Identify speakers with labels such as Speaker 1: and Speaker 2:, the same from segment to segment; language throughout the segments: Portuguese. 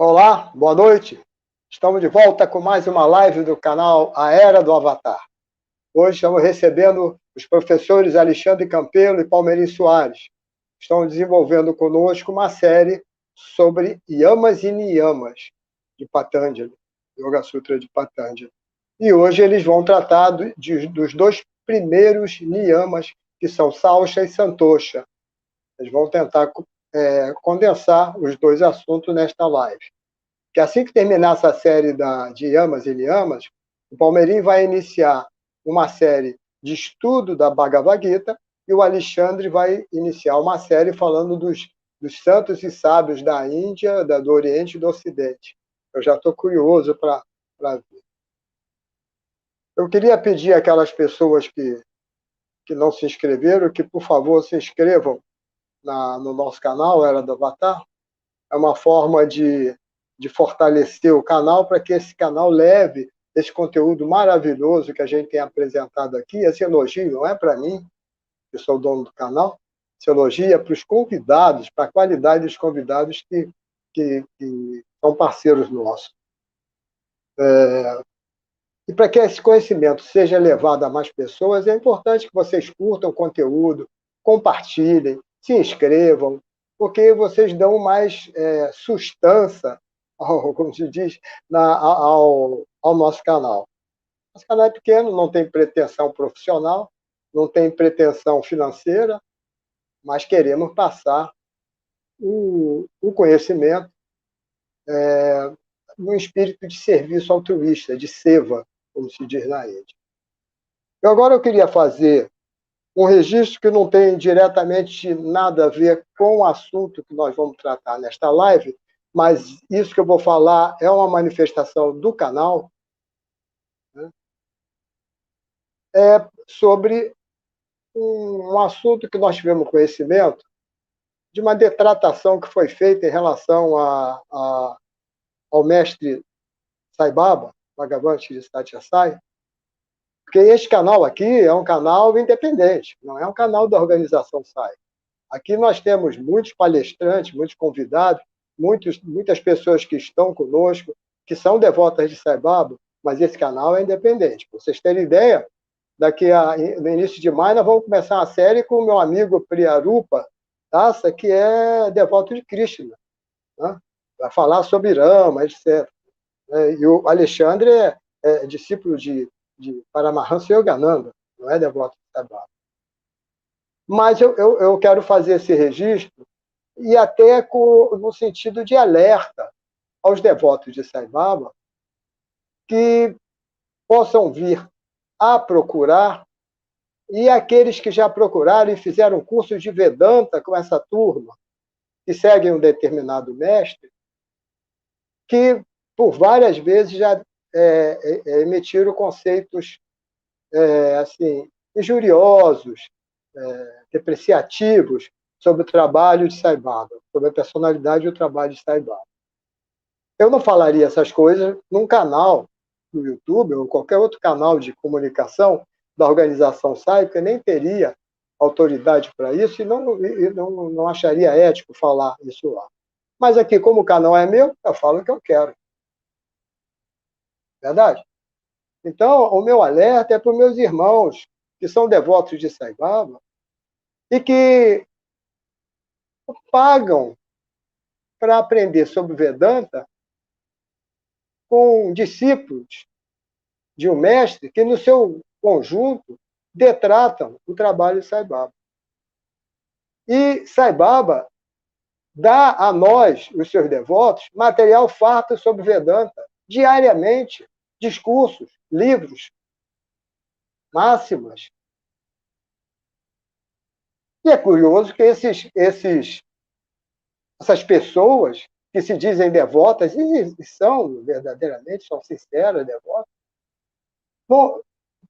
Speaker 1: Olá, boa noite. Estamos de volta com mais uma live do canal A Era do Avatar. Hoje estamos recebendo os professores Alexandre Campelo e Palmeirim Soares. Estão desenvolvendo conosco uma série sobre Yamas e Niyamas de Patanjali, Yoga Sutra de Patanjali. E hoje eles vão tratar dos dois primeiros Niyamas, que são Saucha e Santosha. Eles vão tentar condensar os dois assuntos nesta live. Que assim que terminar essa série de Yamas e Niyamas, o Palmeirim vai iniciar uma série de estudo da Bhagavad Gita e o Alexandre vai iniciar uma série falando dos santos e sábios da Índia, do Oriente e do Ocidente. Eu já estou curioso para ver. Eu queria pedir àquelas pessoas que não se inscreveram, que, por favor, se inscrevam no nosso canal, Era do Avatar. É uma forma de fortalecer o canal para que esse canal leve esse conteúdo maravilhoso que a gente tem apresentado aqui. Esse elogio não é para mim, que sou o dono do canal, esse elogio é para os convidados, para a qualidade dos convidados que são parceiros nossos. E para que esse conhecimento seja levado a mais pessoas, é importante que vocês curtam o conteúdo, compartilhem, se inscrevam, porque vocês dão mais sustância, como se diz, ao nosso canal. Nosso canal é pequeno, não tem pretensão profissional, não tem pretensão financeira, mas queremos passar o conhecimento num espírito de serviço altruísta, de seva, como se diz na Índia. Agora eu queria fazer um registro que não tem diretamente nada a ver com o assunto que nós vamos tratar nesta live, mas isso que eu vou falar é uma manifestação do canal, né? É sobre um assunto que nós tivemos conhecimento de uma detratação que foi feita em relação ao mestre Sai Baba, Bhagavan Shri Satya Sai, porque este canal aqui é um canal independente, não é um canal da organização Sai. Aqui nós temos muitos palestrantes, muitos convidados, muitas pessoas que estão conosco, que são devotas de Sai Baba, mas esse canal é independente. Para vocês terem ideia, no início de maio nós vamos começar uma série com o meu amigo Priyarupa Dasa, que é devoto de Krishna, né? Vai falar sobre Rama, etc. E o Alexandre é discípulo de Paramahansa Yogananda, não é devoto de Sai Baba. Mas eu quero fazer esse registro e até no sentido de alerta aos devotos de Sai Baba que possam vir a procurar, e aqueles que já procuraram e fizeram curso de Vedanta com essa turma, que seguem um determinado mestre, que por várias vezes já emitiram conceitos assim, injuriosos, depreciativos sobre o trabalho de Sai Baba, sobre a personalidade e o trabalho de Sai Baba. Eu não falaria essas coisas num canal no YouTube ou qualquer outro canal de comunicação da organização Sai, porque nem teria autoridade para isso e não acharia ético falar isso lá. Mas aqui, como o canal é meu, eu falo o que eu quero. Verdade? Então, o meu alerta é para os meus irmãos que são devotos de Sai Baba e que pagam para aprender sobre Vedanta com discípulos de um mestre que, no seu conjunto, detratam o trabalho de Sai Baba. E Sai Baba dá a nós, os seus devotos, material farto sobre Vedanta, diariamente, discursos, livros, máximas. E é curioso que essas pessoas que se dizem devotas, e são verdadeiramente, são sinceras, devotas, bom,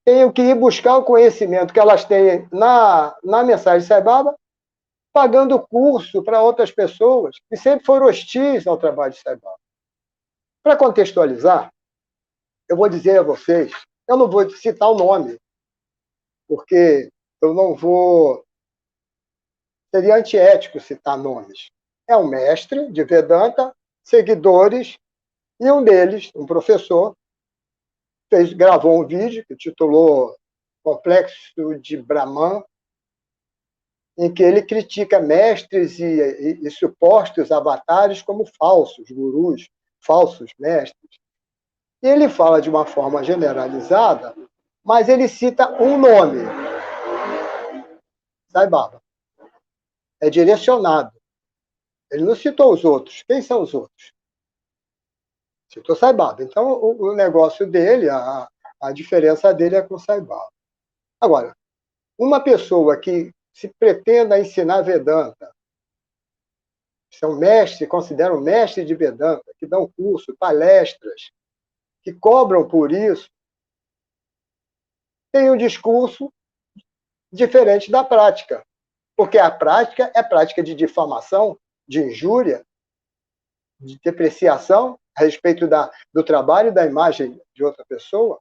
Speaker 1: tenham que ir buscar o conhecimento que elas têm na mensagem de Sai Baba, pagando curso para outras pessoas que sempre foram hostis ao trabalho de Sai Baba. Para contextualizar, eu vou dizer a vocês, eu não vou citar o nome, porque eu não vou... Seria antiético citar nomes. É um mestre de Vedanta seguidores, e um deles, um professor, gravou um vídeo que titulou Complexo de Brahman, em que ele critica mestres e supostos avatares como falsos gurus, falsos mestres. E ele fala de uma forma generalizada, mas ele cita um nome, Sai Baba. É direcionado. Ele não citou os outros. Quem são os outros? Citou Sai Baba. Então, o negócio dele, a diferença dele é com Sai Baba. Agora, uma pessoa que se pretenda ensinar Vedanta, são mestres, se consideram mestres de Vedanta, que dão curso, palestras, que cobram por isso, tem um discurso diferente da prática. Porque a prática é prática de difamação, de injúria, de depreciação a respeito do trabalho e da imagem de outra pessoa.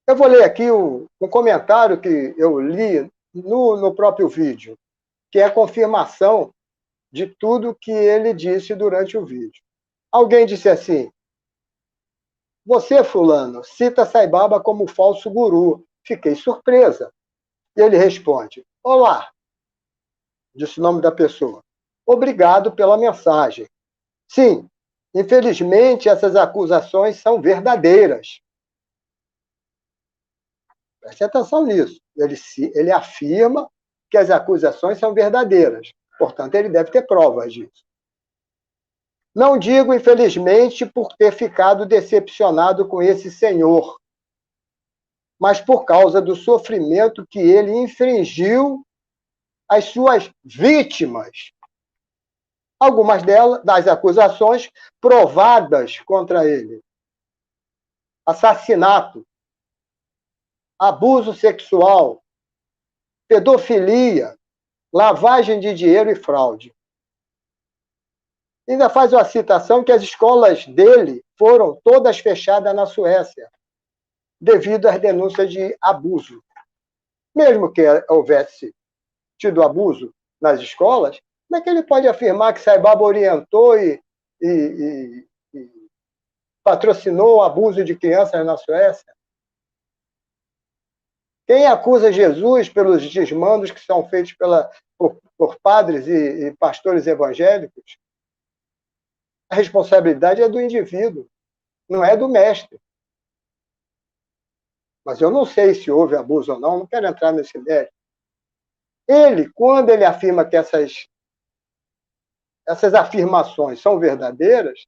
Speaker 1: Eu vou ler aqui um comentário que eu li no próprio vídeo, que é a confirmação de tudo que ele disse durante o vídeo. Alguém disse assim: você, fulano, cita Sai Baba como falso guru. Fiquei surpresa. E ele responde: olá, disse o nome da pessoa. Obrigado pela mensagem. Sim, infelizmente essas acusações são verdadeiras. Preste atenção nisso. Ele afirma que as acusações são verdadeiras. Portanto, ele deve ter provas disso. Não digo, infelizmente, por ter ficado decepcionado com esse senhor, mas por causa do sofrimento que ele infligiu às suas vítimas. Algumas das acusações provadas contra ele: assassinato, abuso sexual, pedofilia, lavagem de dinheiro e fraude. Ainda faz uma citação que as escolas dele foram todas fechadas na Suécia, devido às denúncias de abuso. Mesmo que houvesse tido abuso nas escolas, como é que ele pode afirmar que Sai Baba orientou e patrocinou o abuso de crianças na Suécia? Quem acusa Jesus pelos desmandos que são feitos por padres e pastores evangélicos? A responsabilidade é do indivíduo, não é do mestre. Mas eu não sei se houve abuso ou não quero entrar nesse mérito. Ele, quando ele afirma que essas afirmações são verdadeiras,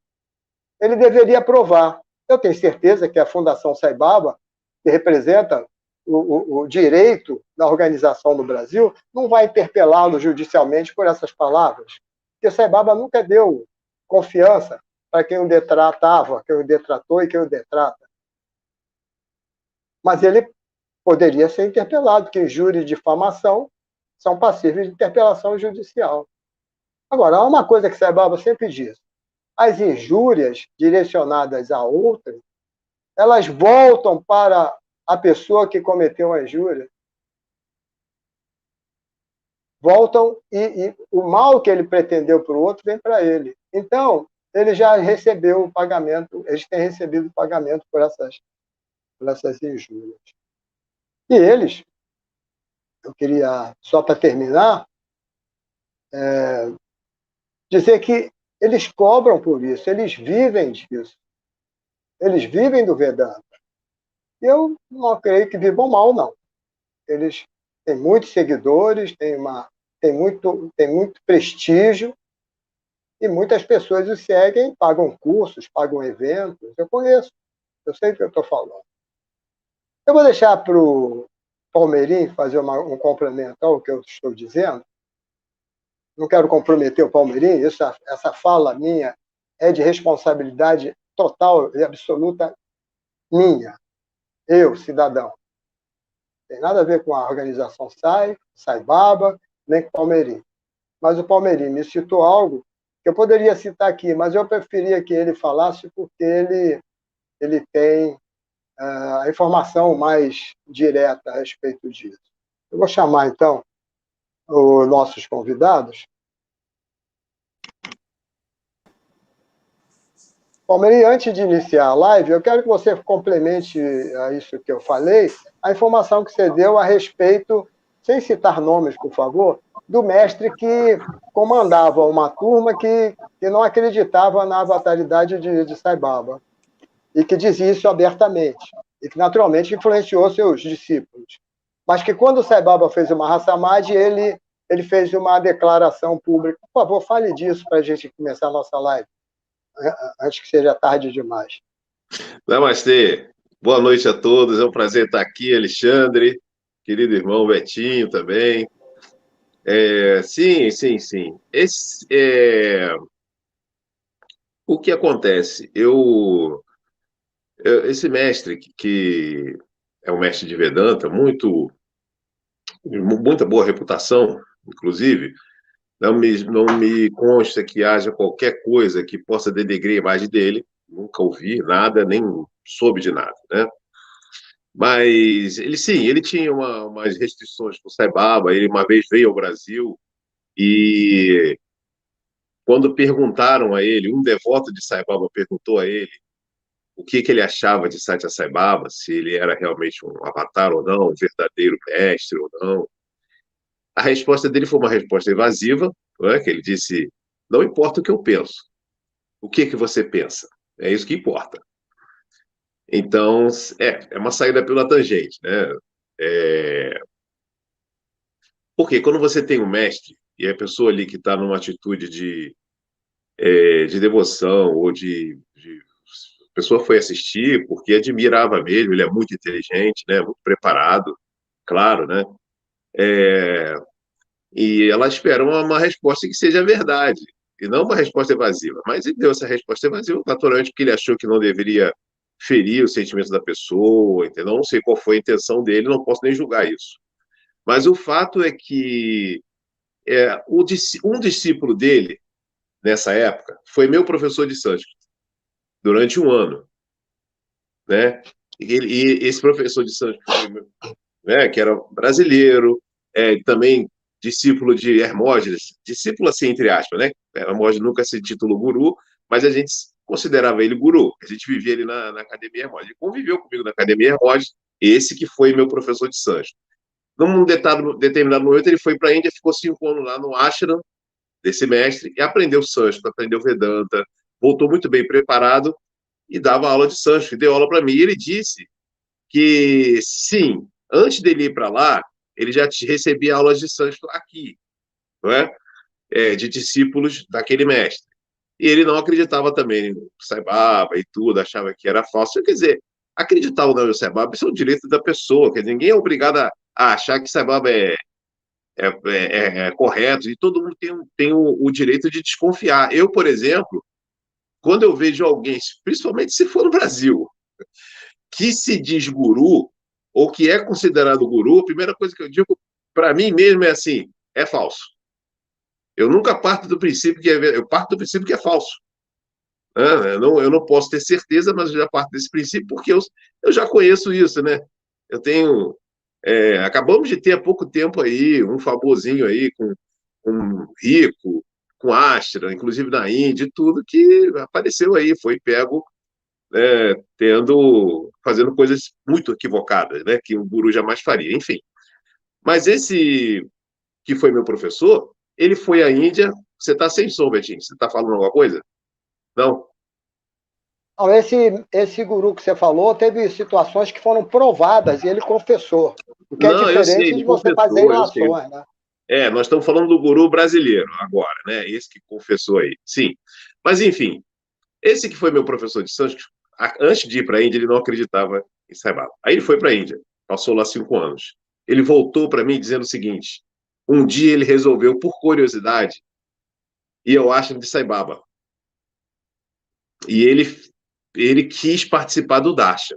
Speaker 1: ele deveria provar. Eu tenho certeza que a Fundação Sai Baba, que representa o direito da organização no Brasil, não vai interpelá-lo judicialmente por essas palavras. Porque Sai Baba nunca deu confiança para quem o detratava, quem o detratou e quem o detrata. Mas ele poderia ser interpelado, porque injúria e difamação são passíveis de interpelação judicial. Agora, há uma coisa que Sai Baba sempre diz: as injúrias direcionadas a outras, elas voltam para a pessoa que cometeu a injúria. Voltam e o mal que ele pretendeu para o outro vem para ele. Então, ele já recebeu o pagamento, eles têm recebido o pagamento por essas injúrias. E eles, eu queria, só para terminar, dizer que eles cobram por isso, eles vivem disso. Eles vivem do Vedanta. Eu não creio que vivam mal, não. Eles têm muitos seguidores, têm muito prestígio, e muitas pessoas os seguem, pagam cursos, pagam eventos. Eu conheço, eu sei o que eu estou falando. Eu vou deixar para o Palmeirim fazer um complemento ao que eu estou dizendo. Não quero comprometer o Palmeirim, essa fala minha é de responsabilidade total e absoluta minha, eu, cidadão. Não tem nada a ver com a organização Sai Baba, nem com o Palmeirim. Mas o Palmeirim me citou algo que eu poderia citar aqui, mas eu preferia que ele falasse porque ele tem a informação mais direta a respeito disso. Eu vou chamar, então, os nossos convidados. Palmeirinho, antes de iniciar a live, eu quero que você complemente a isso que eu falei, a informação que você deu a respeito, sem citar nomes, por favor, do mestre que comandava uma turma que não acreditava na fatalidade de Saibaba, e que dizia isso abertamente, e que naturalmente influenciou seus discípulos. Mas que quando Saibaba fez uma Hassamad, ele fez uma declaração pública. Por favor, fale disso para a gente começar a nossa live, antes que seja tarde demais.
Speaker 2: Namastê, boa noite a todos, é um prazer estar aqui, Alexandre, querido irmão Betinho também. Sim. O que acontece? Esse mestre que é um mestre de Vedanta, muita boa reputação, inclusive, não me consta que haja qualquer coisa que possa denegrir a imagem dele, nunca ouvi nada, nem soube de nada, né? Mas ele tinha umas restrições com o Saibaba. Ele uma vez veio ao Brasil e quando perguntaram a ele, um devoto de Saibaba perguntou a ele o que ele achava de Satya Sai Baba, se ele era realmente um avatar ou não, um verdadeiro mestre ou não. A resposta dele foi uma resposta evasiva, não é? Que ele disse: não importa o que eu penso, o que você pensa, é isso que importa. Então, é uma saída pela tangente, né? Porque quando você tem um mestre e a pessoa ali que está numa atitude de devoção ou a pessoa foi assistir porque admirava mesmo, ele é muito inteligente, né? Muito preparado, claro, né? E ela espera uma resposta que seja verdade e não uma resposta evasiva. Mas ele deu essa resposta evasiva, naturalmente, porque ele achou que não deveria ferir os sentimentos da pessoa, entendeu? Não sei qual foi a intenção dele, não posso nem julgar isso. Mas o fato é que um discípulo dele, nessa época, foi meu professor de sânscrito, durante um ano, né? E esse professor de sânscrito, né, que era brasileiro, também discípulo de Hermógenes, discípulo assim, entre aspas, né? Hermógenes nunca se titulou guru, mas a gente considerava ele guru. A gente vivia ali na Academia Hermógenes. Ele conviveu comigo na Academia Hermógenes, esse que foi meu professor de sânscrito. Num determinado momento, ele foi para a Índia, ficou 5 anos lá no ashram desse mestre e aprendeu sânscrito, aprendeu Vedanta, voltou muito bem preparado e dava aula de sânscrito, deu aula para mim. E ele disse que, sim, antes dele ir para lá, ele já recebia aulas de sânscrito aqui, não é? De discípulos daquele mestre. E ele não acreditava também no Sai Baba e tudo, achava que era falso. Quer dizer, acreditar ou não no Sai Baba, isso é um direito da pessoa, quer dizer, ninguém é obrigado a achar que Sai Baba é correto, e todo mundo tem o direito de desconfiar. Eu, por exemplo, quando eu vejo alguém, principalmente se for no Brasil, que se diz guru, ou que é considerado guru, a primeira coisa que eu digo para mim mesmo é assim: é falso. Eu nunca parto do princípio eu parto do princípio que é falso. Eu não posso ter certeza, mas eu já parto desse princípio porque eu já conheço isso, né? Eu tenho. Acabamos de ter há pouco tempo aí um famosinho aí com um rico, com Astra, inclusive na Índia, tudo que apareceu aí, foi pego, né, fazendo coisas muito equivocadas, né, que um guru jamais faria, enfim. Mas esse que foi meu professor, ele foi à Índia. Você está sem som, Betinho? Você está falando alguma coisa? Não?
Speaker 1: Não, esse guru que você falou teve situações que foram provadas e ele confessou, o que é
Speaker 2: Não, eu sei,
Speaker 1: diferente
Speaker 2: ele
Speaker 1: de você fazer
Speaker 2: confessou, eu sei.
Speaker 1: ilações, né?
Speaker 2: Nós estamos falando do guru brasileiro agora, né? Esse que confessou aí. Sim. Mas, enfim, esse que foi meu professor de sânscrito, antes de ir para a Índia, ele não acreditava em Sai Baba. Aí ele foi para a Índia, passou lá 5 anos. Ele voltou para mim dizendo o seguinte: um dia ele resolveu, por curiosidade, ir ao ashram de Sai Baba. E ele quis participar do Darshan.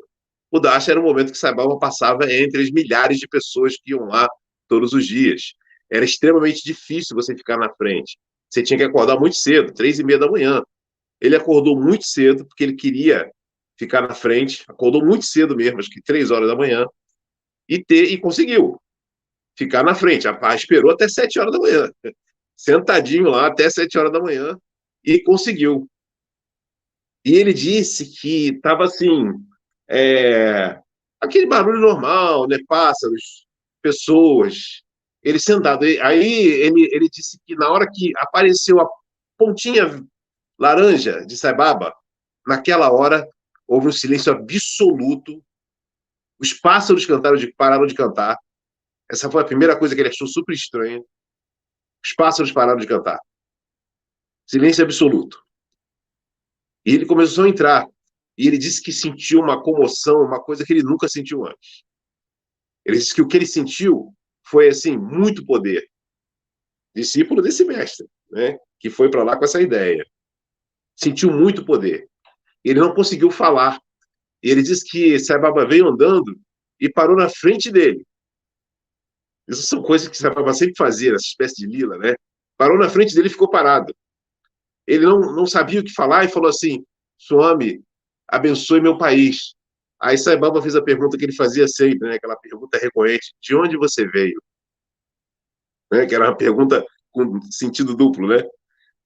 Speaker 2: O Darshan era o momento que Sai Baba passava entre as milhares de pessoas que iam lá todos os dias. Era extremamente difícil você ficar na frente. Você tinha que acordar muito cedo, 3:30 da manhã. Ele acordou muito cedo, porque ele queria ficar na frente, acordou muito cedo mesmo, acho que 3 horas da manhã, e conseguiu ficar na frente. Esperou até 7 horas da manhã, sentadinho lá até 7 horas da manhã, e conseguiu. E ele disse que estava assim, é, aquele barulho normal, né? Pássaros, pessoas, ele sentado. Aí ele disse que na hora que apareceu a pontinha laranja de Saibaba, naquela hora houve um silêncio absoluto. Os pássaros pararam de cantar. Essa foi a primeira coisa que ele achou super estranha. Os pássaros pararam de cantar. Silêncio absoluto. E ele começou a entrar. E ele disse que sentiu uma comoção, uma coisa que ele nunca sentiu antes. Ele disse que o que ele sentiu foi, assim, muito poder. Discípulo desse mestre, né? Que foi para lá com essa ideia. Sentiu muito poder. Ele não conseguiu falar. E ele disse que Sai Baba veio andando e parou na frente dele. Essas são coisas que Sai Baba sempre fazia, essa espécie de lila, né? Parou na frente dele e ficou parado. Ele não sabia o que falar e falou assim: Swami, abençoe meu país. Aí Sai Baba fez a pergunta que ele fazia sempre, né? Aquela pergunta recorrente: de onde você veio? Né? Que era uma pergunta com sentido duplo, né?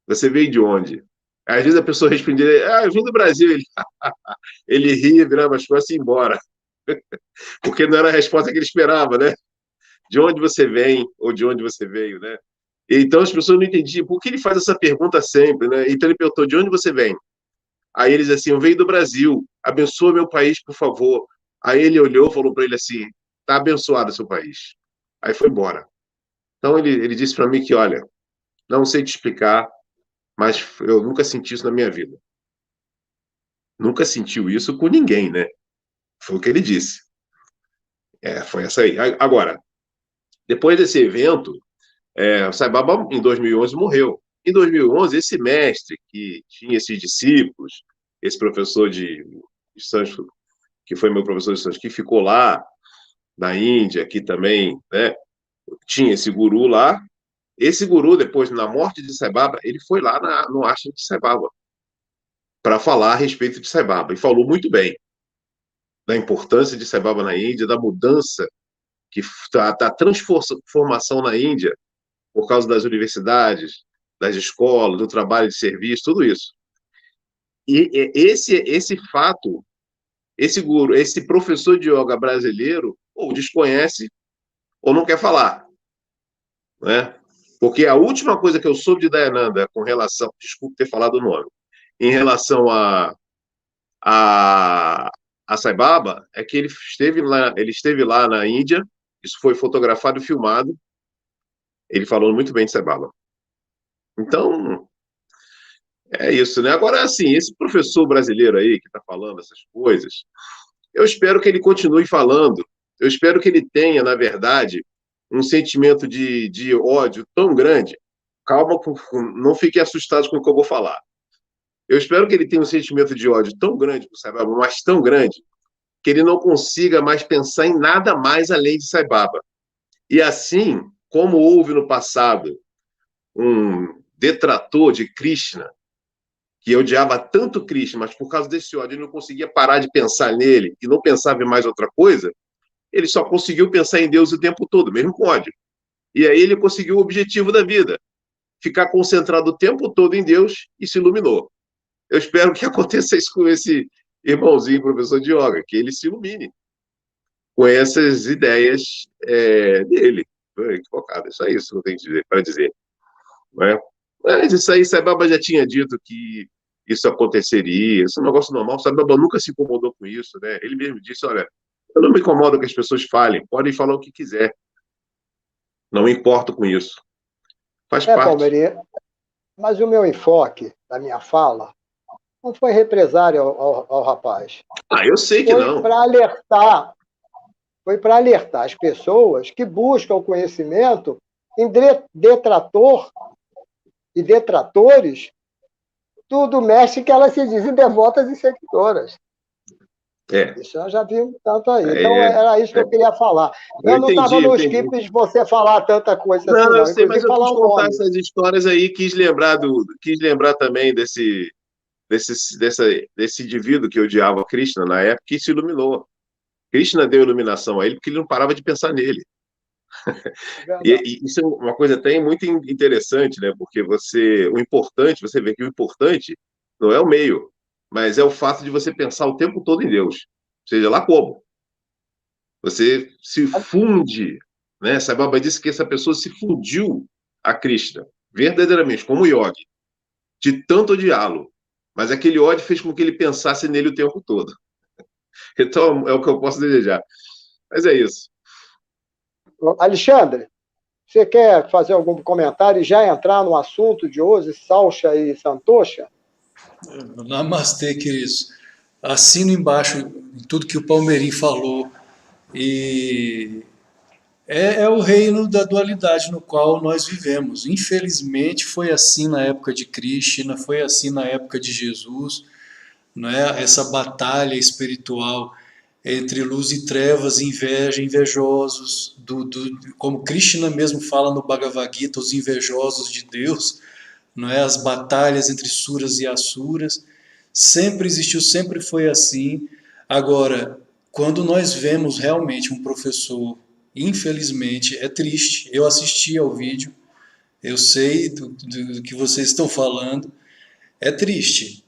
Speaker 2: Você veio de onde? Às vezes a pessoa respondia: eu vim do Brasil. Ele ria, virava as costas e ia embora. Porque não era a resposta que ele esperava, né? De onde você vem ou de onde você veio, né? Então as pessoas não entendiam por que ele faz essa pergunta sempre, né? Então ele perguntou: de onde você vem? Aí eles assim: eu venho do Brasil, abençoa meu país, por favor. Aí ele olhou e falou para ele assim: tá abençoado o seu país. Aí foi embora. Então ele disse para mim que, olha, não sei te explicar, mas eu nunca senti isso na minha vida. Nunca sentiu isso com ninguém, né? Foi o que ele disse. Foi essa aí. Agora, depois desse evento, o Sai Baba, em 2011, morreu. Em 2011, esse mestre que tinha esses discípulos, esse professor de sânscrito, que foi meu professor de sânscrito, que ficou lá na Índia, que também, né, tinha esse guru lá. Esse guru, depois, na morte de Sai Baba, ele foi lá no ashram de Sai Baba para falar a respeito de Sai Baba. E falou muito bem da importância de Sai Baba na Índia, da mudança, da transformação na Índia, por causa das universidades, das escolas, do trabalho de serviço, tudo isso. E esse fato, esse guru, esse professor de yoga brasileiro, ou desconhece ou não quer falar, né? Porque a última coisa que eu soube de Dayananda com relação, desculpe ter falado o nome, em relação a, a Sai Baba, é que ele esteve lá na Índia, isso foi fotografado e filmado, ele falou muito bem de Sai Baba. Então, é isso, né? Agora, assim, esse professor brasileiro aí que está falando essas coisas, eu espero que ele continue falando. Eu espero que ele tenha, na verdade, um sentimento de ódio tão grande. Calma, não fiquem assustados com o que eu vou falar. Eu espero que ele tenha um sentimento de ódio tão grande por Sai Baba, mas tão grande, que ele não consiga mais pensar em nada mais além de Sai Baba. E assim, como houve no passado um detrator de Krishna, que odiava tanto Krishna, mas por causa desse ódio ele não conseguia parar de pensar nele e não pensava em mais outra coisa, ele só conseguiu pensar em Deus o tempo todo, mesmo com ódio. E aí ele conseguiu o objetivo da vida, ficar concentrado o tempo todo em Deus e se iluminou. Eu espero que aconteça isso com esse irmãozinho, professor de yoga, que ele se ilumine com essas ideias dele. Foi equivocado, é só isso que eu tenho para dizer. Não é? Mas isso aí, Sai Baba já tinha dito que isso aconteceria, isso é um negócio normal. Sai Baba nunca se incomodou com isso, né? Ele mesmo disse: olha, eu não me incomodo que as pessoas falem, podem falar o que quiser, não me importo com isso. Faz parte.
Speaker 1: Palmeirinha, mas o meu enfoque da minha fala não foi represário ao rapaz.
Speaker 2: Ah, eu sei que
Speaker 1: Foi
Speaker 2: não.
Speaker 1: para alertar, foi para alertar as pessoas que buscam o conhecimento em detrator e detratores do mestre que elas se dizem devotas e seguidoras.
Speaker 2: É,
Speaker 1: Isso eu já vi um tanto aí. Então,
Speaker 2: é,
Speaker 1: era isso que
Speaker 2: é.
Speaker 1: eu queria falar.
Speaker 2: Eu
Speaker 1: Eu não estava
Speaker 2: entendi,
Speaker 1: no
Speaker 2: entendi.
Speaker 1: script de você falar tanta coisa assim,
Speaker 2: Não, eu
Speaker 1: não.
Speaker 2: sei, mas
Speaker 1: Inclusive,
Speaker 2: eu
Speaker 1: falar
Speaker 2: quis
Speaker 1: o
Speaker 2: contar
Speaker 1: nome.
Speaker 2: essas histórias aí, quis lembrar também desse indivíduo que odiava Krishna na época, que se iluminou. Krishna deu iluminação a ele porque ele não parava de pensar nele.
Speaker 1: É
Speaker 2: E,
Speaker 1: verdade.
Speaker 2: e isso é uma coisa até muito interessante, né? Porque você vê que o importante não é o meio. mas é o fato de você pensar o tempo todo em Deus, seja lá como. Você se funde, né? Sai Baba disse que essa pessoa se fundiu a Krishna, verdadeiramente, como yogi, de tanto odiá-lo. Mas aquele ódio fez com que ele pensasse nele o tempo todo. Então é o que eu posso desejar. Mas é isso.
Speaker 1: Alexandre, você quer fazer algum comentário e já entrar no assunto de hoje, Salcha e Santosha?
Speaker 3: Namastê, queridos. Assino embaixo em tudo que o Palmeirim falou. E é o reino da dualidade no qual nós vivemos. Infelizmente, foi assim na época de Krishna, foi assim na época de Jesus, não é? Essa batalha espiritual entre luz e trevas, inveja, invejosos, como Krishna mesmo fala no Bhagavad Gita, os invejosos de Deus, não é? As batalhas entre suras e asuras, sempre existiu, sempre foi assim. Agora, quando nós vemos realmente um professor, infelizmente, é triste. Eu assisti ao vídeo, eu sei do que vocês estão falando, é triste,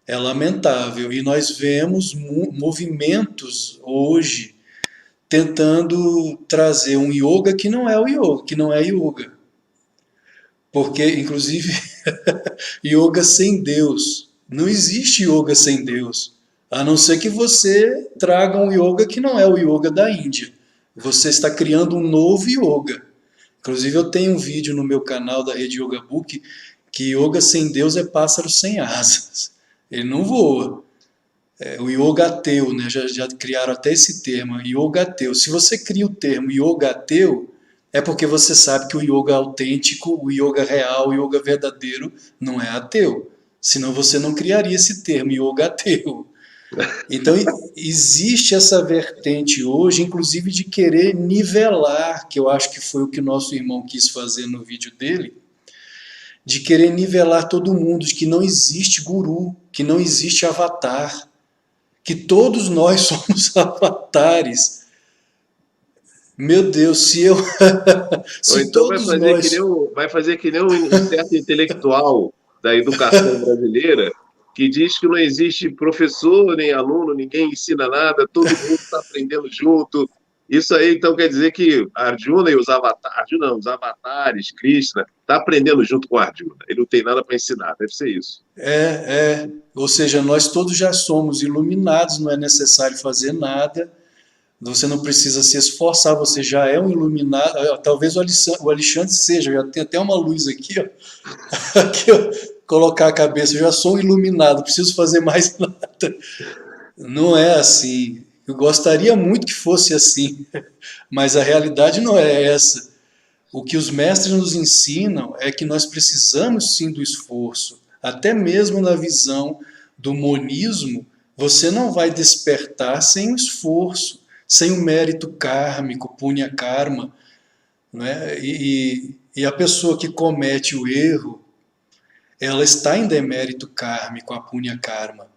Speaker 3: é lamentável. E nós vemos movimentos hoje tentando trazer um yoga que não é o yoga, que não é yoga. Porque, inclusive, yoga sem Deus. Não existe yoga sem Deus. A não ser que você traga um yoga que não é o yoga da Índia. Você está criando um novo yoga. Inclusive, eu tenho um vídeo no meu canal da Rede Yoga Book que yoga sem Deus é pássaro sem asas. Ele não voa. É o yoga ateu, né? Já criaram até esse termo, yoga ateu. Se você cria o termo yoga ateu, é porque você sabe que o yoga autêntico, o yoga real, o yoga verdadeiro não é ateu. Senão você não criaria esse termo yoga ateu. Então existe essa vertente hoje, inclusive de querer nivelar, que eu acho que foi o que o nosso irmão quis fazer no vídeo dele, de querer nivelar todo mundo, de que não existe guru, que não existe avatar, que todos nós somos avatares. Meu Deus, se eu.
Speaker 2: Ou
Speaker 3: Se
Speaker 2: então
Speaker 3: todos nós.
Speaker 2: vai fazer que nem um certo intelectual da educação brasileira que diz que não existe professor nem aluno, ninguém ensina nada, todo mundo está aprendendo junto. Isso aí, então, quer dizer que Arjuna e os avatares, não, os avatares, Krishna, está aprendendo junto com Arjuna. Ele não tem nada para ensinar, deve ser isso.
Speaker 3: Ou seja, nós todos já somos iluminados, não é necessário fazer nada. Você não precisa se esforçar, você já é um iluminado. Talvez o Alexandre seja, já tem até uma luz aqui, ó. Aqui, ó, colocar a cabeça, eu já sou um iluminado, preciso fazer mais nada. Não é assim. Eu gostaria muito que fosse assim, mas a realidade não é essa. O que os mestres nos ensinam é que nós precisamos sim do esforço, até mesmo na visão do monismo, você não vai despertar sem o esforço, sem o mérito kármico, punya karma, né? E a pessoa que comete o erro, ela está em demérito kármico, a punya karma.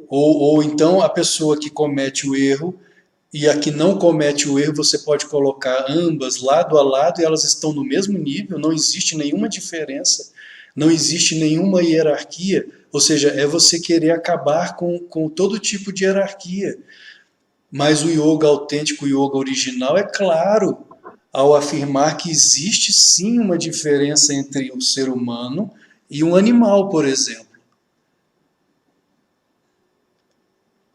Speaker 3: Ou então a pessoa que comete o erro e a que não comete o erro, você pode colocar ambas lado a lado e elas estão no mesmo nível, não existe nenhuma diferença, não existe nenhuma hierarquia, ou seja, é você querer acabar com todo tipo de hierarquia. Mas o yoga autêntico, o yoga original, é claro, ao afirmar que existe sim uma diferença entre o ser humano e um animal, por exemplo.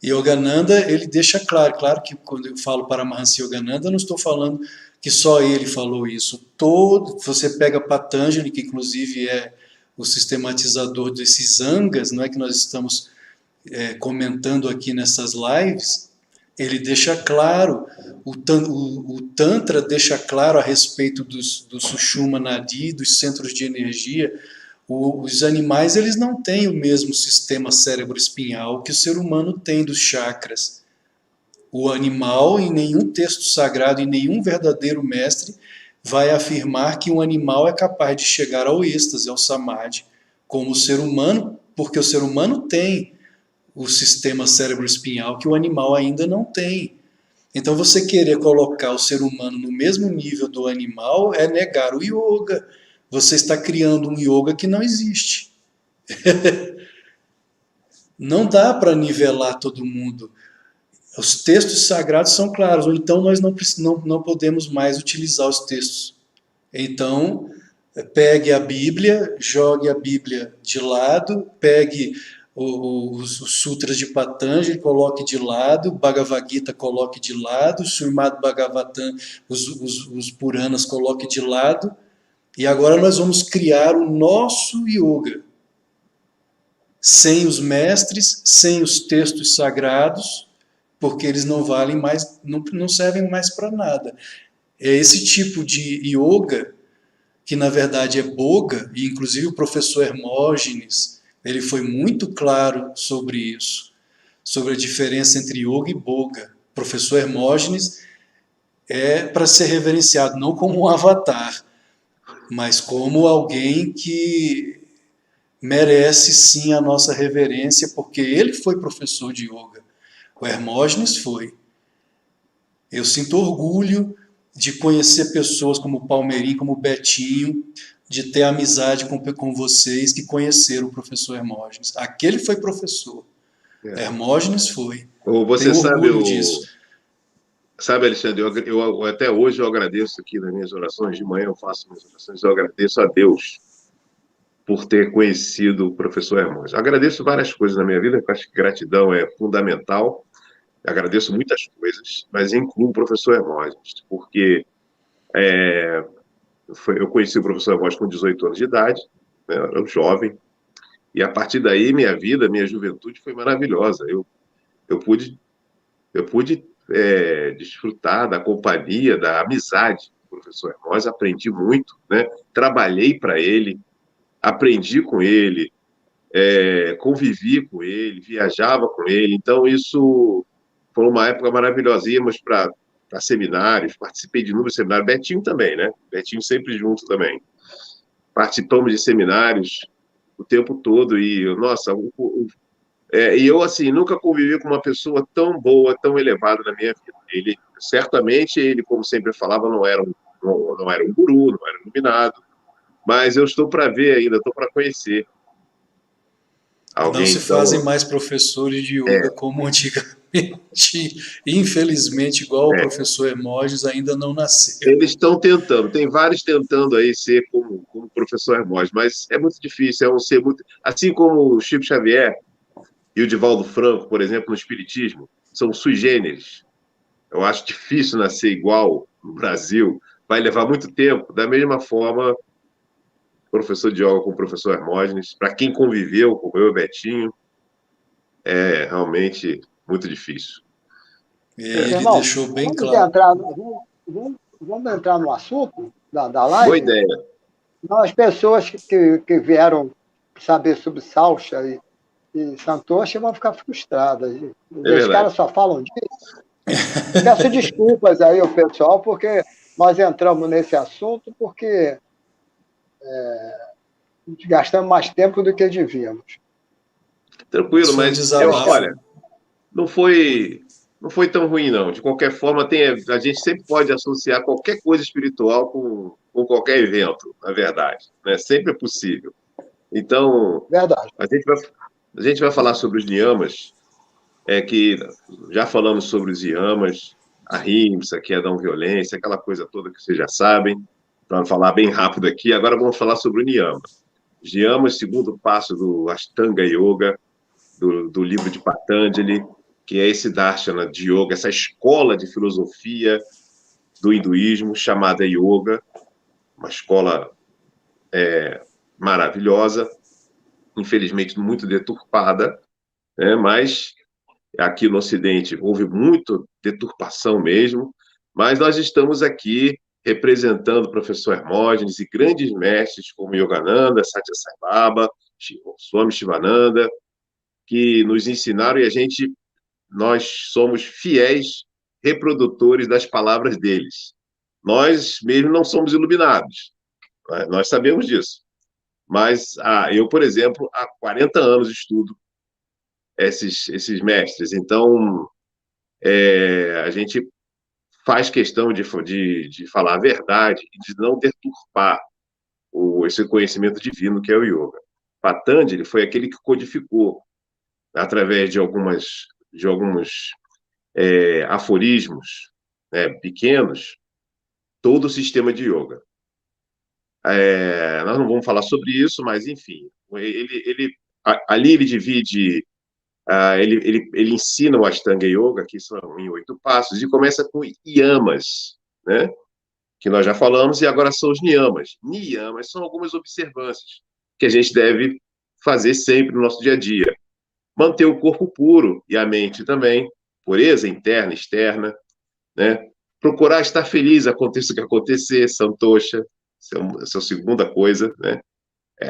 Speaker 3: Yogananda, ele deixa claro que quando eu falo Paramahansa Yogananda, eu não estou falando que só ele falou isso. Você pega Patanjali, que inclusive é o sistematizador desses angas, não é que nós estamos comentando aqui nessas lives, ele deixa claro, o Tantra deixa claro a respeito do Sushumna Nadi, dos centros de energia. Os animais, eles não têm o mesmo sistema cérebro-espinhal que o ser humano tem dos chakras. O animal, em nenhum texto sagrado, em nenhum verdadeiro mestre, vai afirmar que um animal é capaz de chegar ao êxtase, ao samadhi, como o ser humano, porque o ser humano tem o sistema cérebro-espinhal que o animal ainda não tem. Então, você querer colocar o ser humano no mesmo nível do animal é negar o yoga. Você está criando um yoga que não existe. não dá para nivelar todo mundo. Os textos sagrados são claros, ou então nós não podemos mais utilizar os textos. Então, pegue a Bíblia, jogue a Bíblia de lado, pegue os sutras de Patanjali, coloque de lado, Bhagavad Gita coloque de lado, Srimad Bhagavatam, os Puranas coloque de lado, e agora nós vamos criar o nosso yoga, sem os mestres, sem os textos sagrados, porque eles não valem mais, não servem mais para nada. É esse tipo de yoga que na verdade é boga, e inclusive o professor Hermógenes, ele foi muito claro sobre isso, sobre a diferença entre yoga e boga. O professor Hermógenes é para ser reverenciado não como um avatar, mas como alguém que merece sim a nossa reverência, porque ele foi professor de yoga. O Hermógenes foi. Eu sinto orgulho de conhecer pessoas como o Palmeirim, como o Betinho, de ter amizade com vocês que conheceram o professor Hermógenes. Aquele foi professor. Hermógenes foi.
Speaker 2: Ou você
Speaker 3: Tenho
Speaker 2: sabe,
Speaker 3: orgulho disso.
Speaker 2: sabe, Alexandre, até hoje eu agradeço aqui nas minhas orações, de manhã eu faço minhas orações, eu agradeço a Deus por ter conhecido o professor Hermógenes. Agradeço várias coisas na minha vida, porque acho que gratidão é fundamental. Agradeço muitas coisas, mas incluo o professor Hermógenes, porque eu conheci o professor Hermógenes com 18 anos de idade, né, eu era um jovem, e a partir daí minha vida, minha juventude foi maravilhosa. Eu pude, eu pude desfrutar da companhia, da amizade do professor Hermógenes, aprendi muito, né? Trabalhei para ele, aprendi com ele, convivi com ele, viajava com ele. Então, isso foi uma época maravilhosa. Íamos para seminários, participei de inúmeros seminários. Betinho também, né? Betinho sempre junto também. Participamos de seminários o tempo todo e, nossa, e eu, assim, nunca convivi com uma pessoa tão boa, tão elevada na minha vida. Ele, certamente, ele, como sempre falava, não era um guru, não era iluminado, mas eu estou para ver ainda, estou para conhecer
Speaker 3: Não se
Speaker 2: alguém
Speaker 3: fazem
Speaker 2: tão...
Speaker 3: mais professores de yoga como antigamente. Infelizmente, igual o
Speaker 2: É,
Speaker 3: professor Hermógenes ainda não nasceu.
Speaker 2: eles estão tentando, tem vários tentando aí ser como o professor Hermógenes, mas é muito difícil, é um ser muito... Assim como o Chico Xavier e o Divaldo Franco, por exemplo, no Espiritismo, são sui generis. Eu acho difícil nascer igual no Brasil, vai levar muito tempo. Da mesma forma, professor de yoga com o professor Hermógenes, para quem conviveu, como eu e o Betinho, é realmente muito difícil.
Speaker 3: E
Speaker 2: É.
Speaker 3: ele
Speaker 1: Irmão,
Speaker 3: deixou bem
Speaker 1: vamos
Speaker 3: claro.
Speaker 1: entrar, vamos entrar no assunto da
Speaker 2: Boa
Speaker 1: live?
Speaker 2: ideia.
Speaker 1: Não, as pessoas que vieram saber sobre Salcha e Santoshi vão ficar frustradas.
Speaker 2: É
Speaker 1: Os
Speaker 2: verdade.
Speaker 1: caras só falam disso. Peço desculpas aí ao pessoal, porque nós entramos nesse assunto porque gastamos mais tempo do que devíamos.
Speaker 2: Tranquilo,
Speaker 3: Foi um
Speaker 2: mas
Speaker 3: desabafo.
Speaker 2: olha, não foi tão ruim, não. De qualquer forma, a gente sempre pode associar qualquer coisa espiritual com qualquer evento, na verdade. Né? Sempre é possível. Então,
Speaker 1: Verdade.
Speaker 2: a gente vai falar sobre os niyamas, que já falamos sobre os yamas, a rimsa, que é a não violência, aquela coisa toda que vocês já sabem, para falar bem rápido aqui. Agora vamos falar sobre o niyama. Os niyamas, segundo passo do Ashtanga Yoga, do livro de Patanjali, que é esse darshana de yoga, essa escola de filosofia do hinduísmo chamada yoga, uma escola maravilhosa, infelizmente muito deturpada, né? Mas aqui no Ocidente houve muita deturpação mesmo, mas nós estamos aqui representando o professor Hermógenes e grandes mestres como Yogananda, Satya Sai Baba, Swami Shivananda, que nos ensinaram e nós somos fiéis reprodutores das palavras deles. Nós mesmo não somos iluminados, nós sabemos disso. Mas eu, por exemplo, há 40 anos estudo esses mestres. Então, a gente faz questão de falar a verdade e de não deturpar esse conhecimento divino que é o yoga. Patanjali foi aquele que codificou através de alguns aforismos, né, pequenos, todo o sistema de yoga. Nós não vamos falar sobre isso, mas enfim, ali ele divide, ele ensina o Ashtanga Yoga, que são em 8 passos, e começa com yamas, né? Que nós já falamos, e agora são os niyamas. Niyamas são algumas observâncias que a gente deve fazer sempre no nosso dia a dia. Manter o corpo puro e a mente também, pureza interna, externa, né? Procurar estar feliz, aconteça o que acontecer, santosha, essa é a segunda coisa, né?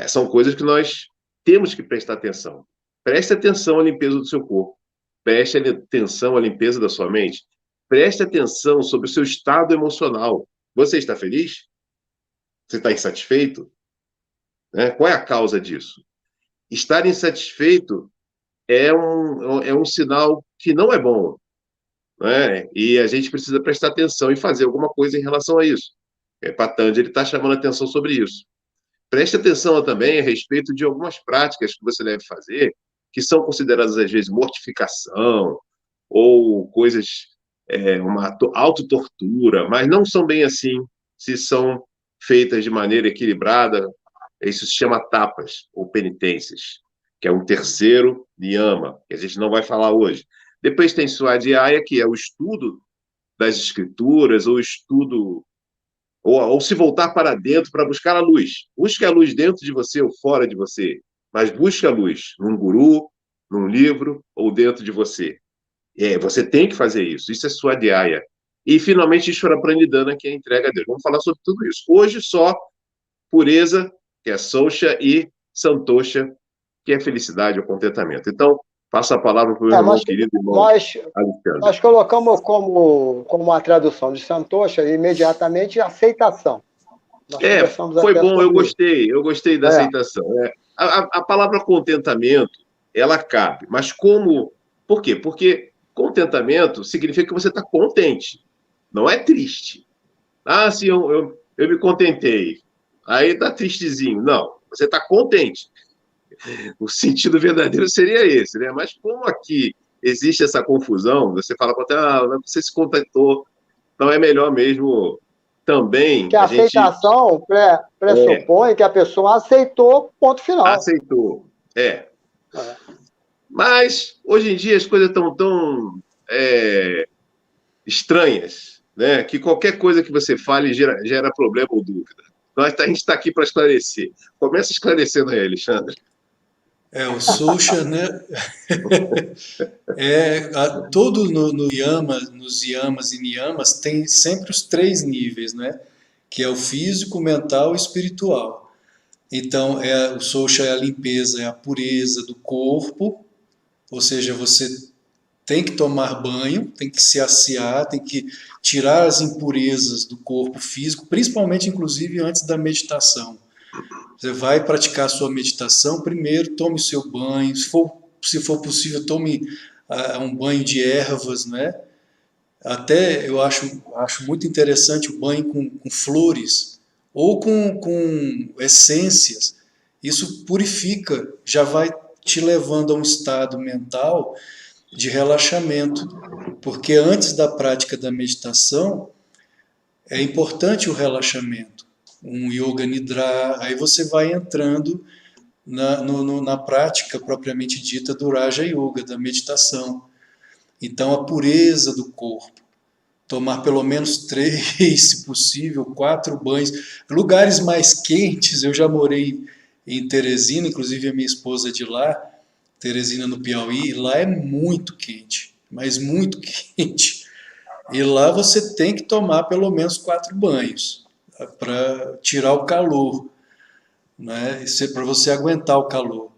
Speaker 2: São coisas que nós temos que prestar atenção. Preste atenção à limpeza do seu corpo, preste atenção à limpeza da sua mente, preste atenção sobre o seu estado emocional. Você está feliz? Você está insatisfeito? Né? Qual é a causa disso? Estar insatisfeito é um sinal que não é bom, né? E a gente precisa prestar atenção e fazer alguma coisa em relação a isso. Patanjali está chamando atenção sobre isso. Preste atenção também a respeito de algumas práticas que você deve fazer, que são consideradas, às vezes, mortificação ou coisas, uma autotortura, mas não são bem assim se são feitas de maneira equilibrada. Isso se chama tapas ou penitências, que é um terceiro niyama, que a gente não vai falar hoje. Depois tem Swadhyaya, que é o estudo das escrituras, ou estudo, ou se voltar para dentro para buscar a luz. Busque a luz dentro de você ou fora de você, mas busque a luz num guru, num livro ou dentro de você. Você tem que fazer isso. Isso é Swadhyaya. E, finalmente, Ishvara Pranidhana, que é a entrega a Deus. Vamos falar sobre tudo isso. Hoje, só pureza, que é Socha, e Santosha, que é felicidade ou contentamento. Então, passo a palavra para o meu irmão querido, irmão Alexandre.
Speaker 1: Nós colocamos como uma tradução de Santosha imediatamente aceitação.
Speaker 2: Foi bom, eu gostei da aceitação. A palavra contentamento, ela cabe, mas como... Por quê? Porque contentamento significa que você está contente, não é triste. Sim, eu me contentei, aí tá tristezinho. Não, você está contente. O sentido verdadeiro seria esse, né? Mas como aqui existe essa confusão, você fala, você se contentou, então é melhor mesmo também...
Speaker 1: Que a aceitação pressupõe que a pessoa aceitou, ponto final.
Speaker 2: Aceitou, Mas, hoje em dia, as coisas estão tão estranhas, né? Que qualquer coisa que você fale gera problema ou dúvida. Então, a gente está aqui para esclarecer. Começa esclarecendo aí, Alexandre.
Speaker 3: O Socha, né? Todo nos yamas e niyamas tem sempre os 3 níveis, né? Que é o físico, mental e espiritual. Então, o Socha é a limpeza, é a pureza do corpo, ou seja, você tem que tomar banho, tem que se assear, tem que tirar as impurezas do corpo físico, principalmente, inclusive, antes da meditação. Você vai praticar a sua meditação, primeiro tome o seu banho, se for possível, tome um banho de ervas, né? Até eu acho muito interessante o banho com flores ou com essências. Isso purifica, já vai te levando a um estado mental de relaxamento, porque antes da prática da meditação é importante o relaxamento, um yoga nidra, aí você vai entrando na prática propriamente dita do Raja Yoga, da meditação. Então a pureza do corpo, tomar pelo menos 3, se possível, 4 banhos, lugares mais quentes. Eu já morei em Teresina, inclusive a minha esposa é de lá, Teresina no Piauí, lá é muito quente, mas muito quente. E lá você tem que tomar pelo menos 4 banhos para tirar o calor, né? Para você aguentar o calor.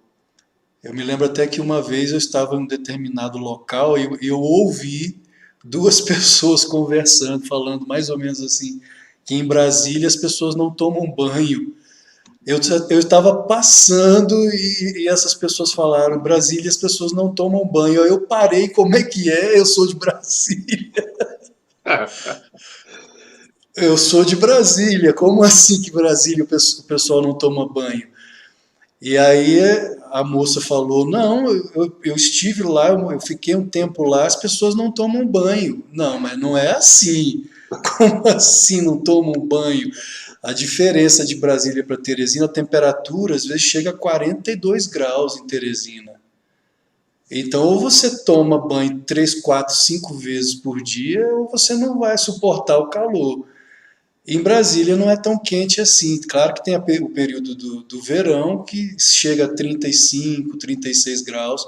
Speaker 3: Eu me lembro até que uma vez eu estava em um determinado local e eu ouvi 2 pessoas conversando, falando mais ou menos assim, que em Brasília as pessoas não tomam banho. Eu estava passando e essas pessoas falaram, Brasília as pessoas não tomam banho. Eu parei, como é que é? Eu sou de Brasília. Eu sou de Brasília, como assim que Brasília o pessoal não toma banho? E aí a moça falou, não, eu estive lá, eu fiquei um tempo lá, as pessoas não tomam banho. Não, mas não é assim. Como assim não tomam banho? A diferença de Brasília para Teresina, a temperatura às vezes chega a 42 graus em Teresina. Então, ou você toma banho 3, 4, 5 vezes por dia, ou você não vai suportar o calor. Em Brasília não é tão quente assim. Claro que tem o período do verão que chega a 35, 36 graus,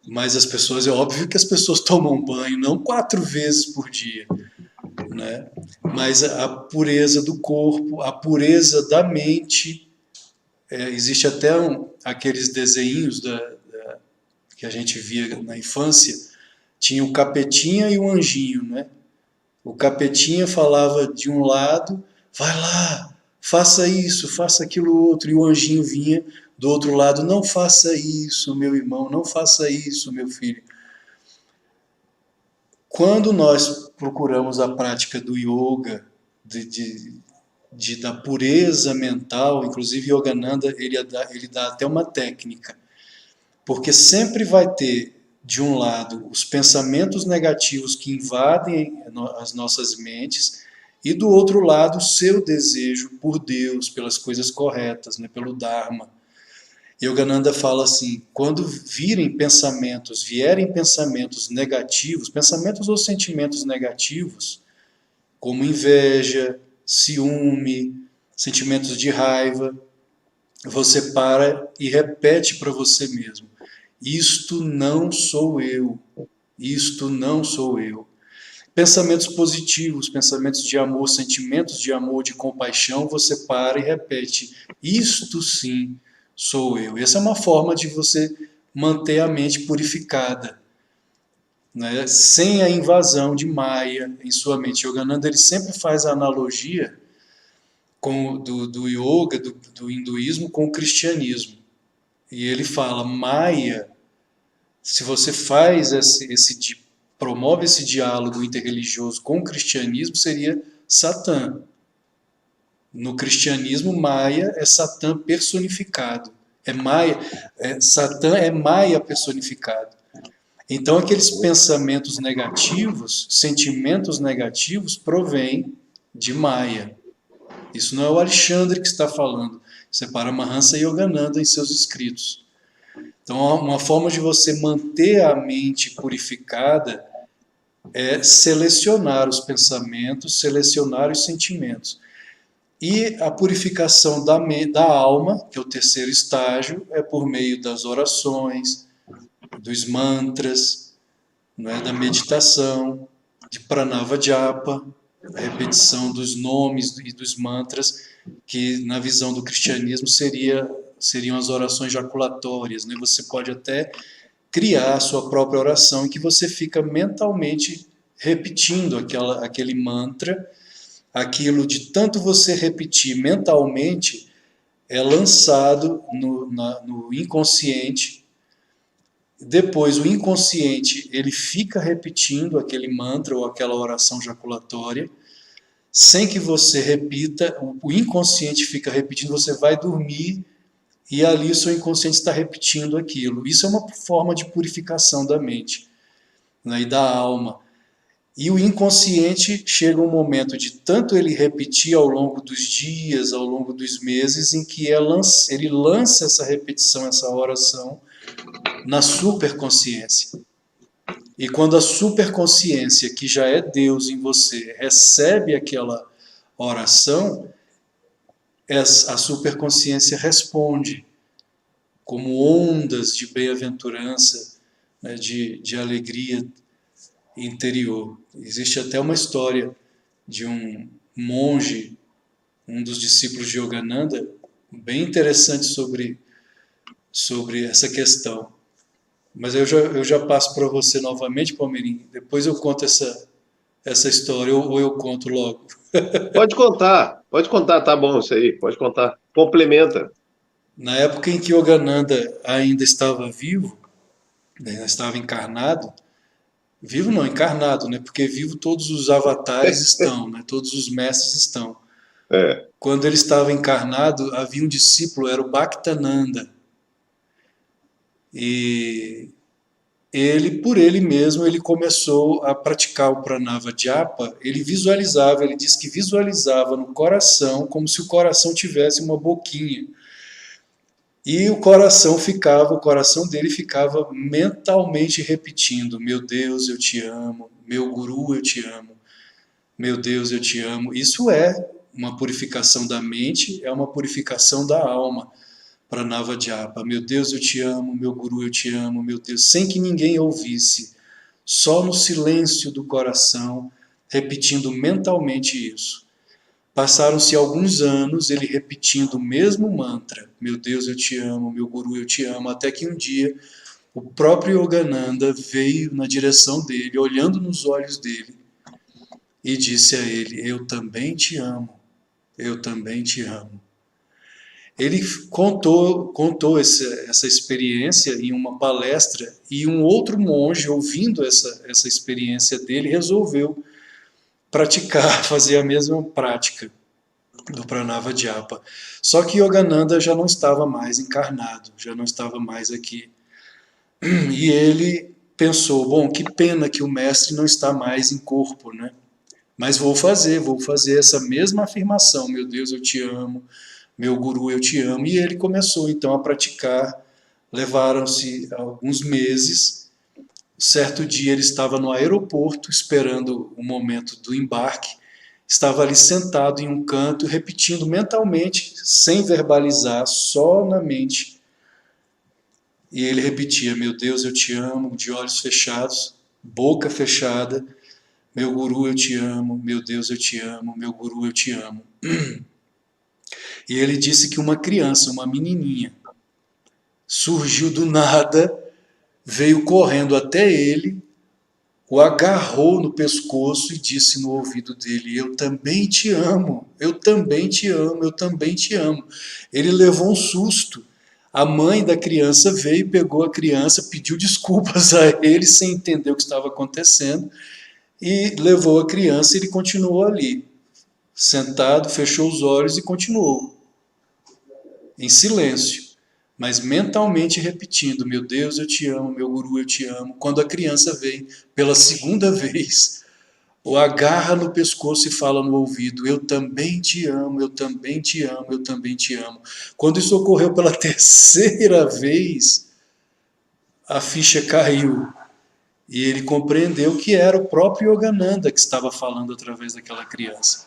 Speaker 3: mas as pessoas, é óbvio que as pessoas tomam banho não 4 vezes por dia, né? Mas a pureza do corpo, a pureza da mente, existe até aqueles desenhos que a gente via na infância, tinha o capetinha e o anjinho, né? O capetinha falava de um lado, vai lá, faça isso, faça aquilo outro, e o anjinho vinha do outro lado, não faça isso, meu irmão, não faça isso, meu filho. Quando nós procuramos a prática do yoga, da pureza mental, inclusive Yogananda, ele dá até uma técnica, porque sempre vai ter, de um lado, os pensamentos negativos que invadem as nossas mentes, e do outro lado, o seu desejo por Deus, pelas coisas corretas, né, pelo Dharma. Yogananda fala assim, quando vierem pensamentos negativos, pensamentos ou sentimentos negativos, como inveja, ciúme, sentimentos de raiva, você para e repete para você mesmo, isto não sou eu, isto não sou eu. Pensamentos positivos, pensamentos de amor, sentimentos de amor, de compaixão, você para e repete, isto sim sou eu. Essa é uma forma de você manter a mente purificada, né? Sem a invasão de Maya em sua mente. Yogananda ele sempre faz a analogia do yoga, do hinduísmo com o cristianismo. E ele fala, Maya, se você faz promove esse diálogo interreligioso com o cristianismo, seria Satã. No cristianismo, Maya é Satã personificado. Satã é Maya personificado. Então, aqueles pensamentos negativos, sentimentos negativos, provêm de Maya. Isso não é o Alexandre que está falando. Isso é Paramahansa Yogananda em seus escritos. Então, uma forma de você manter a mente purificada é selecionar os pensamentos, selecionar os sentimentos. E a purificação da alma, que é o terceiro estágio, é por meio das orações, dos mantras, não é, da meditação, de pranava japa, a repetição dos nomes e dos mantras, que na visão do cristianismo seriam as orações jaculatórias, né? Você pode até criar a sua própria oração em que você fica mentalmente repetindo aquele mantra, aquilo de tanto você repetir mentalmente é lançado no inconsciente. Depois o inconsciente ele fica repetindo aquele mantra ou aquela oração jaculatória, sem que você repita, o inconsciente fica repetindo, você vai dormir e ali o seu inconsciente está repetindo aquilo. Isso é uma forma de purificação da mente, né, e da alma. E o inconsciente chega um momento de tanto ele repetir ao longo dos dias, ao longo dos meses, em que ele lança essa repetição, essa oração, na superconsciência. E quando a superconsciência, que já é Deus em você, recebe aquela oração, a superconsciência responde como ondas de bem-aventurança, né, de alegria interior. Existe até uma história de um monge, um dos discípulos de Yogananda, bem interessante sobre essa questão. Mas eu já passo para você novamente, Palmeirinho. Depois eu conto essa história, ou eu conto logo.
Speaker 2: Pode contar, tá bom isso aí, pode contar. Complementa.
Speaker 3: Na época em que Yogananda ainda estava vivo, né, estava encarnado, vivo não, encarnado, né, porque vivo todos os avatares estão, né, todos os mestres estão.
Speaker 2: É.
Speaker 3: Quando ele estava encarnado, havia um discípulo, era o Bhaktananda. E ele, por ele mesmo, ele começou a praticar o Pranava Japa. Ele visualizava, ele disse que visualizava no coração, como se o coração tivesse uma boquinha. E o coração dele ficava mentalmente repetindo: Meu Deus, eu te amo, meu guru, eu te amo, meu Deus, eu te amo. Isso é uma purificação da mente, é uma purificação da alma. Pranava Japa: Meu Deus, eu te amo, meu guru, eu te amo, meu Deus, sem que ninguém ouvisse, só no silêncio do coração, repetindo mentalmente isso. Passaram-se alguns anos ele repetindo o mesmo mantra: Meu Deus, eu te amo, meu guru, eu te amo, até que um dia o próprio Yogananda veio na direção dele, olhando nos olhos dele, e disse a ele: Eu também te amo, eu também te amo. Ele contou essa experiência em uma palestra, e um outro monge, ouvindo essa experiência dele, resolveu praticar, fazer a mesma prática do Pranava Japa. Só que Yogananda já não estava mais encarnado, já não estava mais aqui. E ele pensou: bom, que pena que o mestre não está mais em corpo, né? Mas vou fazer essa mesma afirmação: Meu Deus, eu te amo, meu guru, eu te amo. E ele começou então a praticar. Levaram-se alguns meses. Certo dia ele estava no aeroporto esperando o momento do embarque. Estava ali sentado em um canto, repetindo mentalmente, sem verbalizar, só na mente. E ele repetia: Meu Deus, eu te amo, de olhos fechados, boca fechada. Meu guru, eu te amo. Meu Deus, eu te amo. Meu guru, eu te amo. E ele disse que uma criança, uma menininha, surgiu do nada, veio correndo até ele, o agarrou no pescoço e disse no ouvido dele: Eu também te amo, eu também te amo, eu também te amo. Ele levou um susto. A mãe da criança veio, pegou a criança, pediu desculpas a ele sem entender o que estava acontecendo e levou a criança e ele continuou ali, sentado, fechou os olhos e continuou, em silêncio, mas mentalmente repetindo: Meu Deus, eu te amo, meu guru, eu te amo. Quando a criança vem pela segunda vez, o agarra no pescoço e fala no ouvido: Eu também te amo, eu também te amo, eu também te amo. Quando isso ocorreu pela terceira vez, a ficha caiu. E ele compreendeu que era o próprio Yogananda que estava falando através daquela criança.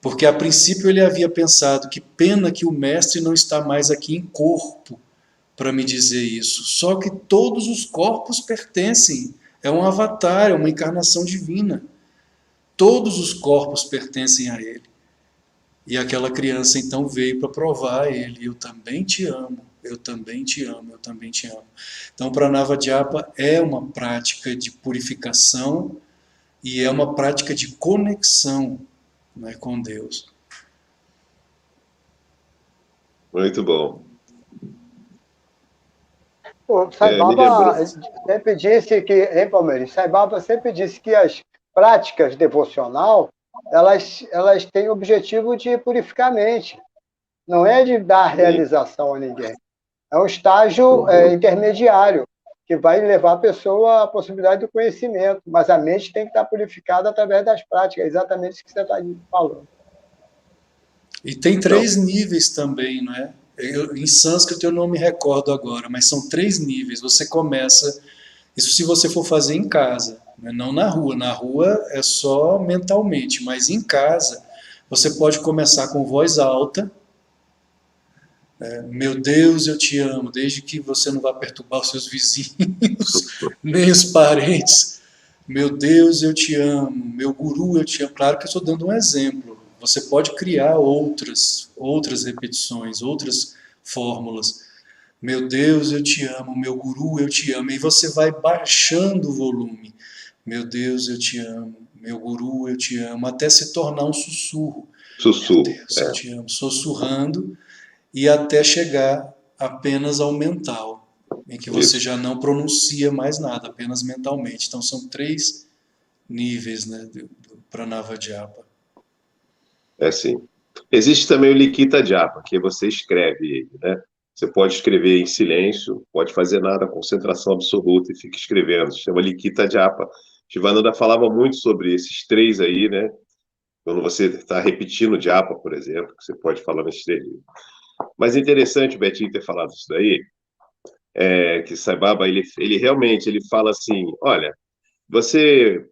Speaker 3: Porque a princípio ele havia pensado: que pena que o mestre não está mais aqui em corpo para me dizer isso. Só que todos os corpos pertencem, é um avatar, é uma encarnação divina. Todos os corpos pertencem a ele. E aquela criança então veio para provar a ele: Eu também te amo, eu também te amo, eu também te amo. Então, Pranava Japa é uma prática de purificação e é uma prática de conexão, né, com Deus.
Speaker 2: Muito bom.
Speaker 1: O Sai
Speaker 2: Me
Speaker 1: Baba
Speaker 2: lembrou.
Speaker 1: sempre disse que, hein, Palmeiras? Sai Baba sempre disse que as práticas devocional, elas têm o objetivo de purificar a mente, não é de dar
Speaker 2: Sim.
Speaker 1: realização a ninguém. É um estágio intermediário, que vai levar a pessoa à possibilidade do conhecimento, mas a mente tem que estar purificada através das práticas, é exatamente isso que você está falando.
Speaker 3: E tem
Speaker 2: Então,
Speaker 3: 3 níveis também, não é? Em sânscrito eu não me recordo agora, mas são 3 níveis. Você começa, isso se você for fazer em casa, né? Não na rua. Na rua é só mentalmente, mas em casa você pode começar com voz alta: Meu Deus, eu te amo, desde que você não vá perturbar os seus vizinhos, nem os parentes. Meu Deus, eu te amo, meu guru, eu te amo. Claro que eu estou dando um exemplo. Você pode criar outras repetições, outras fórmulas. Meu Deus, eu te amo, meu guru, eu te amo. E você vai baixando o volume. Meu Deus, eu te amo, meu guru, eu te amo, até se tornar um sussurro. Meu
Speaker 2: sussurro.
Speaker 3: Deus, eu te amo, sussurrando, e até chegar apenas ao mental, em que você
Speaker 2: Isso.
Speaker 3: já não pronuncia mais nada, apenas mentalmente. Então são 3 níveis, né, do Pranava Japa.
Speaker 2: É assim. Existe também o Likita Japa, que você escreve ele, né? Você pode escrever em silêncio, pode fazer nada, concentração absoluta e fica escrevendo. Se chama Likita Japa. Shivananda falava muito sobre esses três aí, né? Quando você está repetindo Japa, por exemplo, que você pode falar nesses três livros. Mas é interessante o Betinho ter falado isso daí, que Sai Baba, ele realmente ele fala assim, olha, você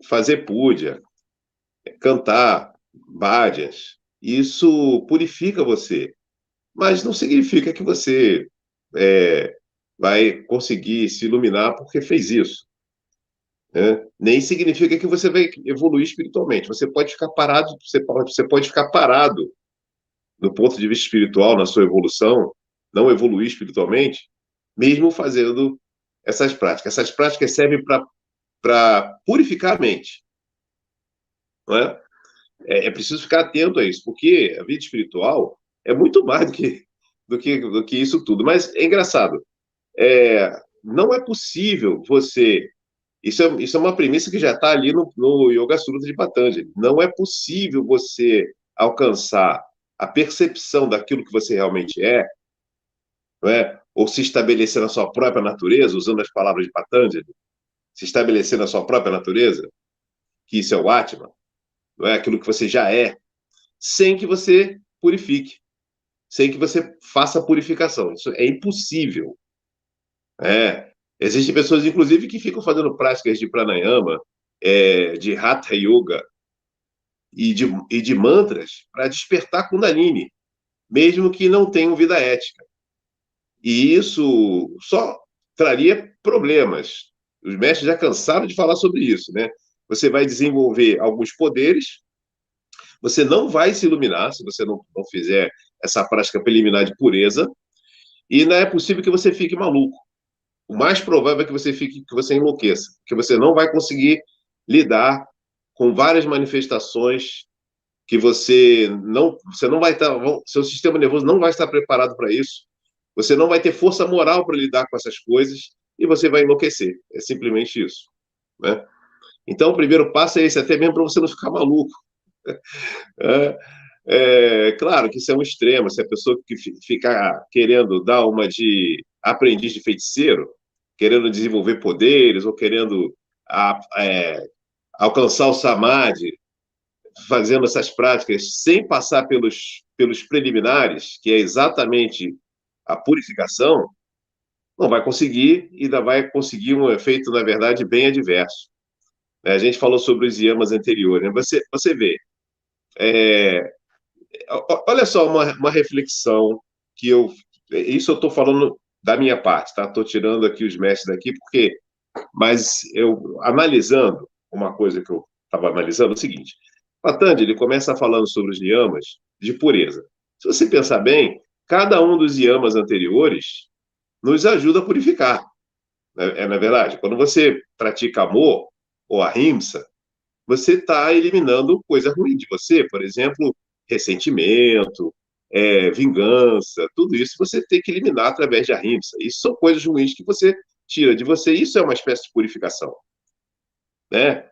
Speaker 2: fazer puja, cantar bhajas, isso purifica você, mas não significa que você é, vai conseguir se iluminar porque fez isso, né? Nem significa que você vai evoluir espiritualmente. Você pode ficar parado, você pode ficar parado do ponto de vista espiritual na sua evolução, não evoluir espiritualmente, mesmo fazendo essas práticas. Essas práticas servem para purificar a mente, não é? É preciso ficar atento a isso, porque a vida espiritual é muito mais do que isso tudo. Mas é engraçado, não é possível você. Isso é uma premissa que já está ali no Yoga Sutra de Patanjali. Não é possível você alcançar a percepção daquilo que você realmente é, não é? Ou se estabelecer na sua própria natureza, usando as palavras de Patanjali, se estabelecer na sua própria natureza, que isso é o Atma, não é? Aquilo que você já é, sem que você purifique, sem que você faça a purificação. Isso é impossível. Existem pessoas, inclusive, que ficam fazendo práticas de pranayama, de hatha yoga e de mantras para despertar Kundalini, mesmo que não tenham vida ética. E isso só traria problemas. Os mestres já cansaram de falar sobre isso, né? Você vai desenvolver alguns poderes, você não vai se iluminar se você não fizer essa prática preliminar de pureza, e não é possível que você fique maluco. O mais provável é que você enlouqueça, que você não vai conseguir lidar com várias manifestações que você não vai estar, seu sistema nervoso não vai estar preparado para isso. Você não vai ter força moral para lidar com essas coisas e você vai enlouquecer. É simplesmente isso, né? Então, o primeiro passo é esse, até mesmo para você não ficar maluco. Claro que isso é um extremo. Se a pessoa que ficar querendo dar uma de aprendiz de feiticeiro, querendo desenvolver poderes ou querendo alcançar o samadhi, fazendo essas práticas sem passar pelos preliminares, que é exatamente a purificação, não vai conseguir e ainda vai conseguir um efeito, na verdade, bem adverso. A gente falou sobre os yamas anteriores. Né? Você vê, olha só uma reflexão que isso eu estou falando da minha parte, tá? Estou tirando aqui os mestres daqui, mas eu, analisando, uma coisa que eu estava analisando, é o seguinte, Patanjali começa falando sobre os yamas de pureza. Se você pensar bem, cada um dos yamas anteriores nos ajuda a purificar. Na verdade, quando você pratica amor ou ahimsa, você está eliminando coisa ruim de você, por exemplo, ressentimento, vingança, tudo isso você tem que eliminar através de ahimsa. Isso são coisas ruins que você tira de você. Isso é uma espécie de purificação, né?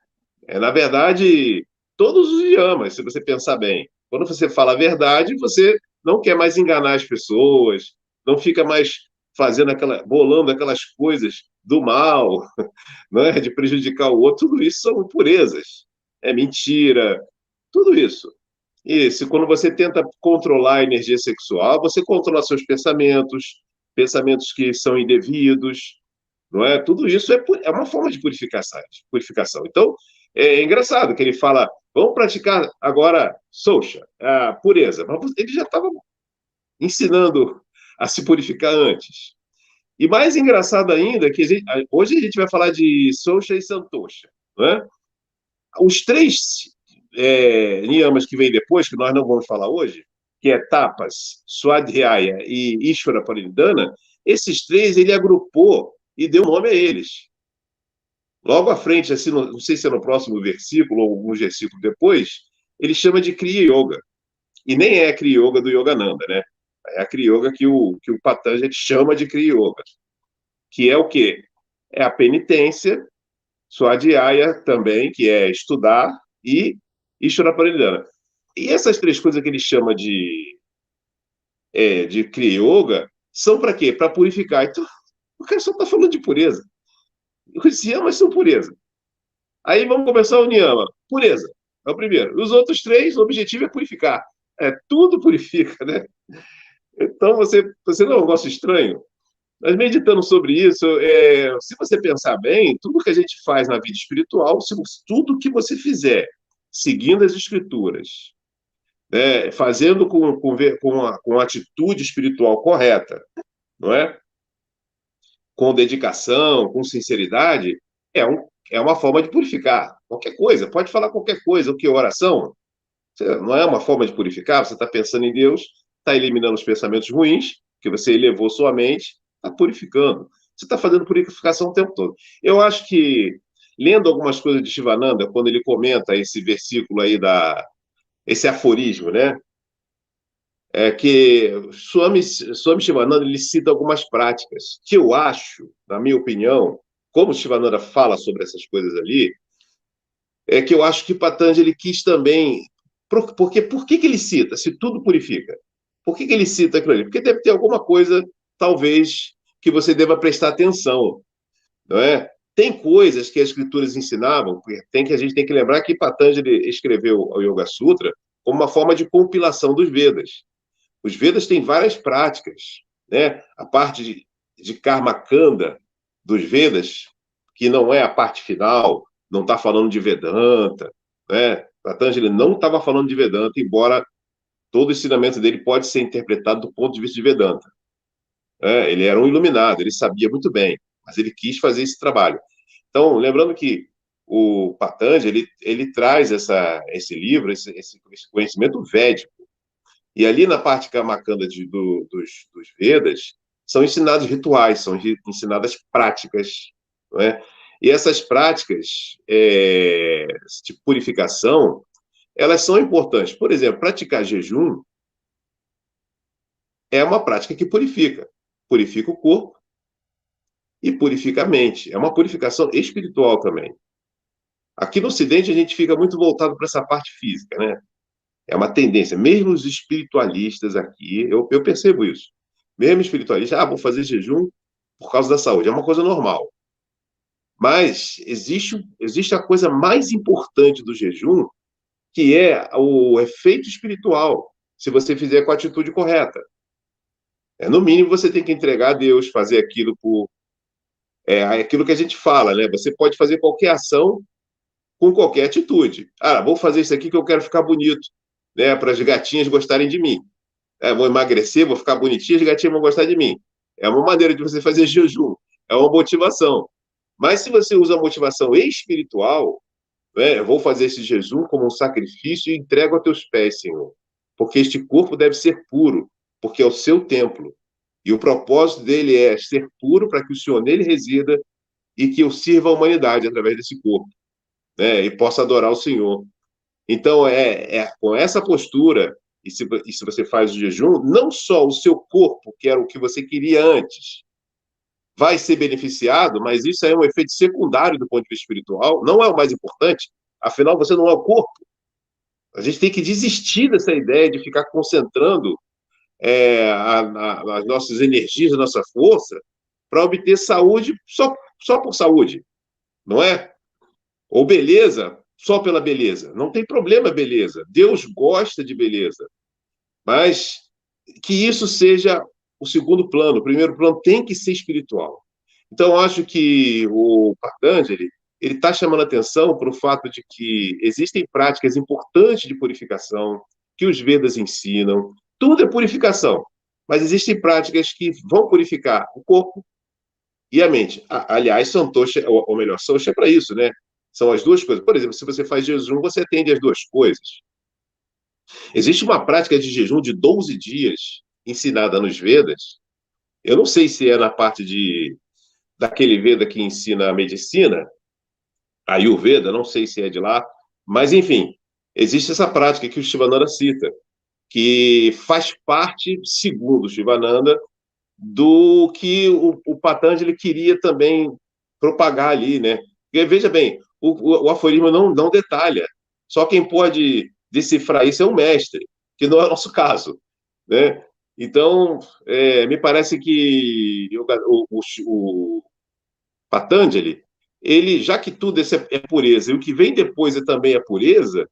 Speaker 2: Na verdade, todos os yamas, se você pensar bem. Quando você fala a verdade, você não quer mais enganar as pessoas, não fica mais bolando aquelas coisas do mal, né, de prejudicar o outro. Tudo isso são impurezas. É mentira, tudo isso. Isso, quando você tenta controlar a energia sexual, você controla seus pensamentos, pensamentos que são indevidos, não é? Tudo isso é uma forma de purificação. Então, é engraçado que ele fala, vamos praticar agora Socha, a pureza. Mas ele já estava ensinando a se purificar antes. E mais engraçado ainda, que hoje a gente vai falar de Socha e Santosha, não é? Os três niyamas que vêm depois, que nós não vamos falar hoje, que é Tapas, Swadhyaya e Ishvara Parinidhana, esses três ele agrupou e deu nome a eles. Logo à frente, assim, não sei se é no próximo versículo ou alguns versículos depois, ele chama de Kriya Yoga. E nem é a Kriya Yoga do Yogananda, né? É a Kriya Yoga que o Patanjali chama de Kriya Yoga. Que é o quê? É a penitência, Swadhyaya também, que é estudar, e Ishvara Parinidhana. E essas três coisas que ele chama de Kriya Yoga são para quê? Para purificar. Então, o cara só está falando de pureza. Os yamas são pureza. Aí vamos começar o niyama. Pureza. É o primeiro. Os outros três, o objetivo é purificar. Tudo purifica, né? Então, você não é um negócio estranho? Mas meditando sobre isso, se você pensar bem, tudo que a gente faz na vida espiritual, tudo que você fizer, seguindo as escrituras, né, fazendo com a atitude espiritual correta, não é? Com dedicação, com sinceridade, é uma forma de purificar qualquer coisa. Pode falar qualquer coisa, o que oração não é uma forma de purificar. Você está pensando em Deus, está eliminando os pensamentos ruins, que você elevou sua mente, está purificando. Você está fazendo purificação o tempo todo. Eu acho que, lendo algumas coisas de Shivananda, quando ele comenta esse versículo aí, esse aforismo, né? Que Swami Shivananda ele cita algumas práticas que eu acho, na minha opinião, como Shivananda fala sobre essas coisas ali, que eu acho que Patanjali quis também. Porque por que ele cita, se tudo purifica? Por que ele cita aquilo ali? Porque deve ter alguma coisa, talvez, que você deva prestar atenção, não é? Tem coisas que as escrituras ensinavam, a gente tem que lembrar que Patanjali escreveu o Yoga Sutra como uma forma de compilação dos Vedas. Os Vedas têm várias práticas, né? A parte de Karma Kanda dos Vedas, que não é a parte final, não está falando de Vedanta, né? Patanjali não estava falando de Vedanta, embora todo o ensinamento dele pode ser interpretado do ponto de vista de Vedanta. Ele era um iluminado, ele sabia muito bem, mas ele quis fazer esse trabalho. Então, lembrando que o Patanjali, ele traz esse livro, esse conhecimento védico. E ali na parte Karmakanda dos Vedas, são ensinados rituais, são ensinadas práticas, não é? E essas práticas de purificação, elas são importantes. Por exemplo, praticar jejum é uma prática que purifica. Purifica o corpo e purifica a mente. É uma purificação espiritual também. Aqui no Ocidente, a gente fica muito voltado para essa parte física, né? É uma tendência. Mesmo os espiritualistas aqui, eu percebo isso. Mesmo espiritualistas, vou fazer jejum por causa da saúde. É uma coisa normal. Mas existe a coisa mais importante do jejum, que é o efeito espiritual, se você fizer com a atitude correta. No mínimo, você tem que entregar a Deus, fazer aquilo aquilo que a gente fala, né? Você pode fazer qualquer ação com qualquer atitude. Vou fazer isso aqui que eu quero ficar bonito, né? Para as gatinhas gostarem de mim. Vou emagrecer, vou ficar bonitinho, as gatinhas vão gostar de mim. É uma maneira de você fazer jejum, é uma motivação. Mas se você usa a motivação espiritual, né? Vou fazer esse jejum como um sacrifício e entrego a teus pés, Senhor. Porque este corpo deve ser puro, porque é o seu templo. E o propósito dele é ser puro para que o Senhor nele resida e que eu sirva a humanidade através desse corpo, né? E possa adorar o Senhor. Então, com essa postura, e se você faz o jejum, não só o seu corpo, que era o que você queria antes, vai ser beneficiado, mas isso é um efeito secundário do ponto de vista espiritual, não é o mais importante, afinal, você não é o corpo. A gente tem que desistir dessa ideia de ficar concentrando as nossas energias, a nossa força, para obter saúde só por saúde, não é? Ou beleza só pela beleza. Não tem problema beleza. Deus gosta de beleza. Mas que isso seja o segundo plano. O primeiro plano tem que ser espiritual. Então, acho que o Patanjali ele está chamando a atenção para o fato de que existem práticas importantes de purificação que os Vedas ensinam. Tudo é purificação. Mas existem práticas que vão purificar o corpo e a mente. Aliás, Santosha, ou melhor, Santosha é para isso, né? São as duas coisas. Por exemplo, se você faz jejum, você atende as duas coisas. Existe uma prática de jejum de 12 dias ensinada nos Vedas. Eu não sei se é na parte daquele Veda que ensina a medicina, a Ayurveda, não sei se é de lá, mas, enfim, existe essa prática que o Shivananda cita, que faz parte, segundo o Shivananda, do que o Patanjali queria também propagar ali, né? Porque, veja bem, o aforismo não detalha. Só quem pode decifrar isso é o mestre, que não é o nosso caso, né? Então, me parece que o Patanjali, ele, já que tudo isso é pureza, e o que vem depois também é pureza,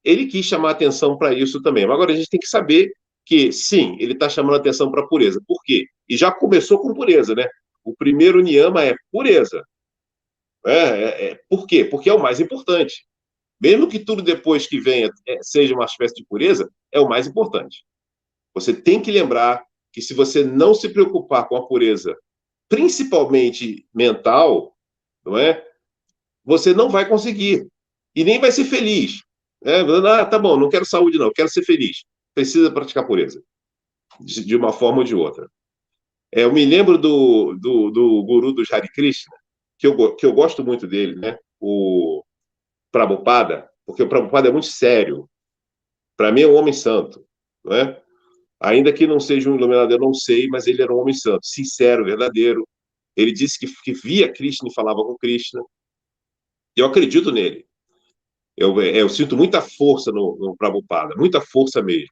Speaker 2: ele quis chamar atenção para isso também. Mas agora a gente tem que saber que, sim, ele está chamando atenção para a pureza. Por quê? E já começou com pureza, né? O primeiro niyama é pureza. Por quê? Porque é o mais importante. Mesmo que tudo depois que venha seja uma espécie de pureza, é o mais importante. Você tem que lembrar que se você não se preocupar com a pureza, principalmente mental, não é? Você não vai conseguir. E nem vai ser feliz. Tá bom, não quero saúde, não, quero ser feliz. Precisa praticar pureza, de uma forma ou de outra. Eu me lembro do guru do Hare Krishna, que eu gosto muito dele, né? O Prabhupada, porque o Prabhupada é muito sério. Para mim é um homem santo, não é? Ainda que não seja um iluminado, eu não sei, mas ele era um homem santo, sincero, verdadeiro. Ele disse que via Krishna e falava com Krishna. Eu acredito nele. Eu sinto muita força no Prabhupada, muita força mesmo.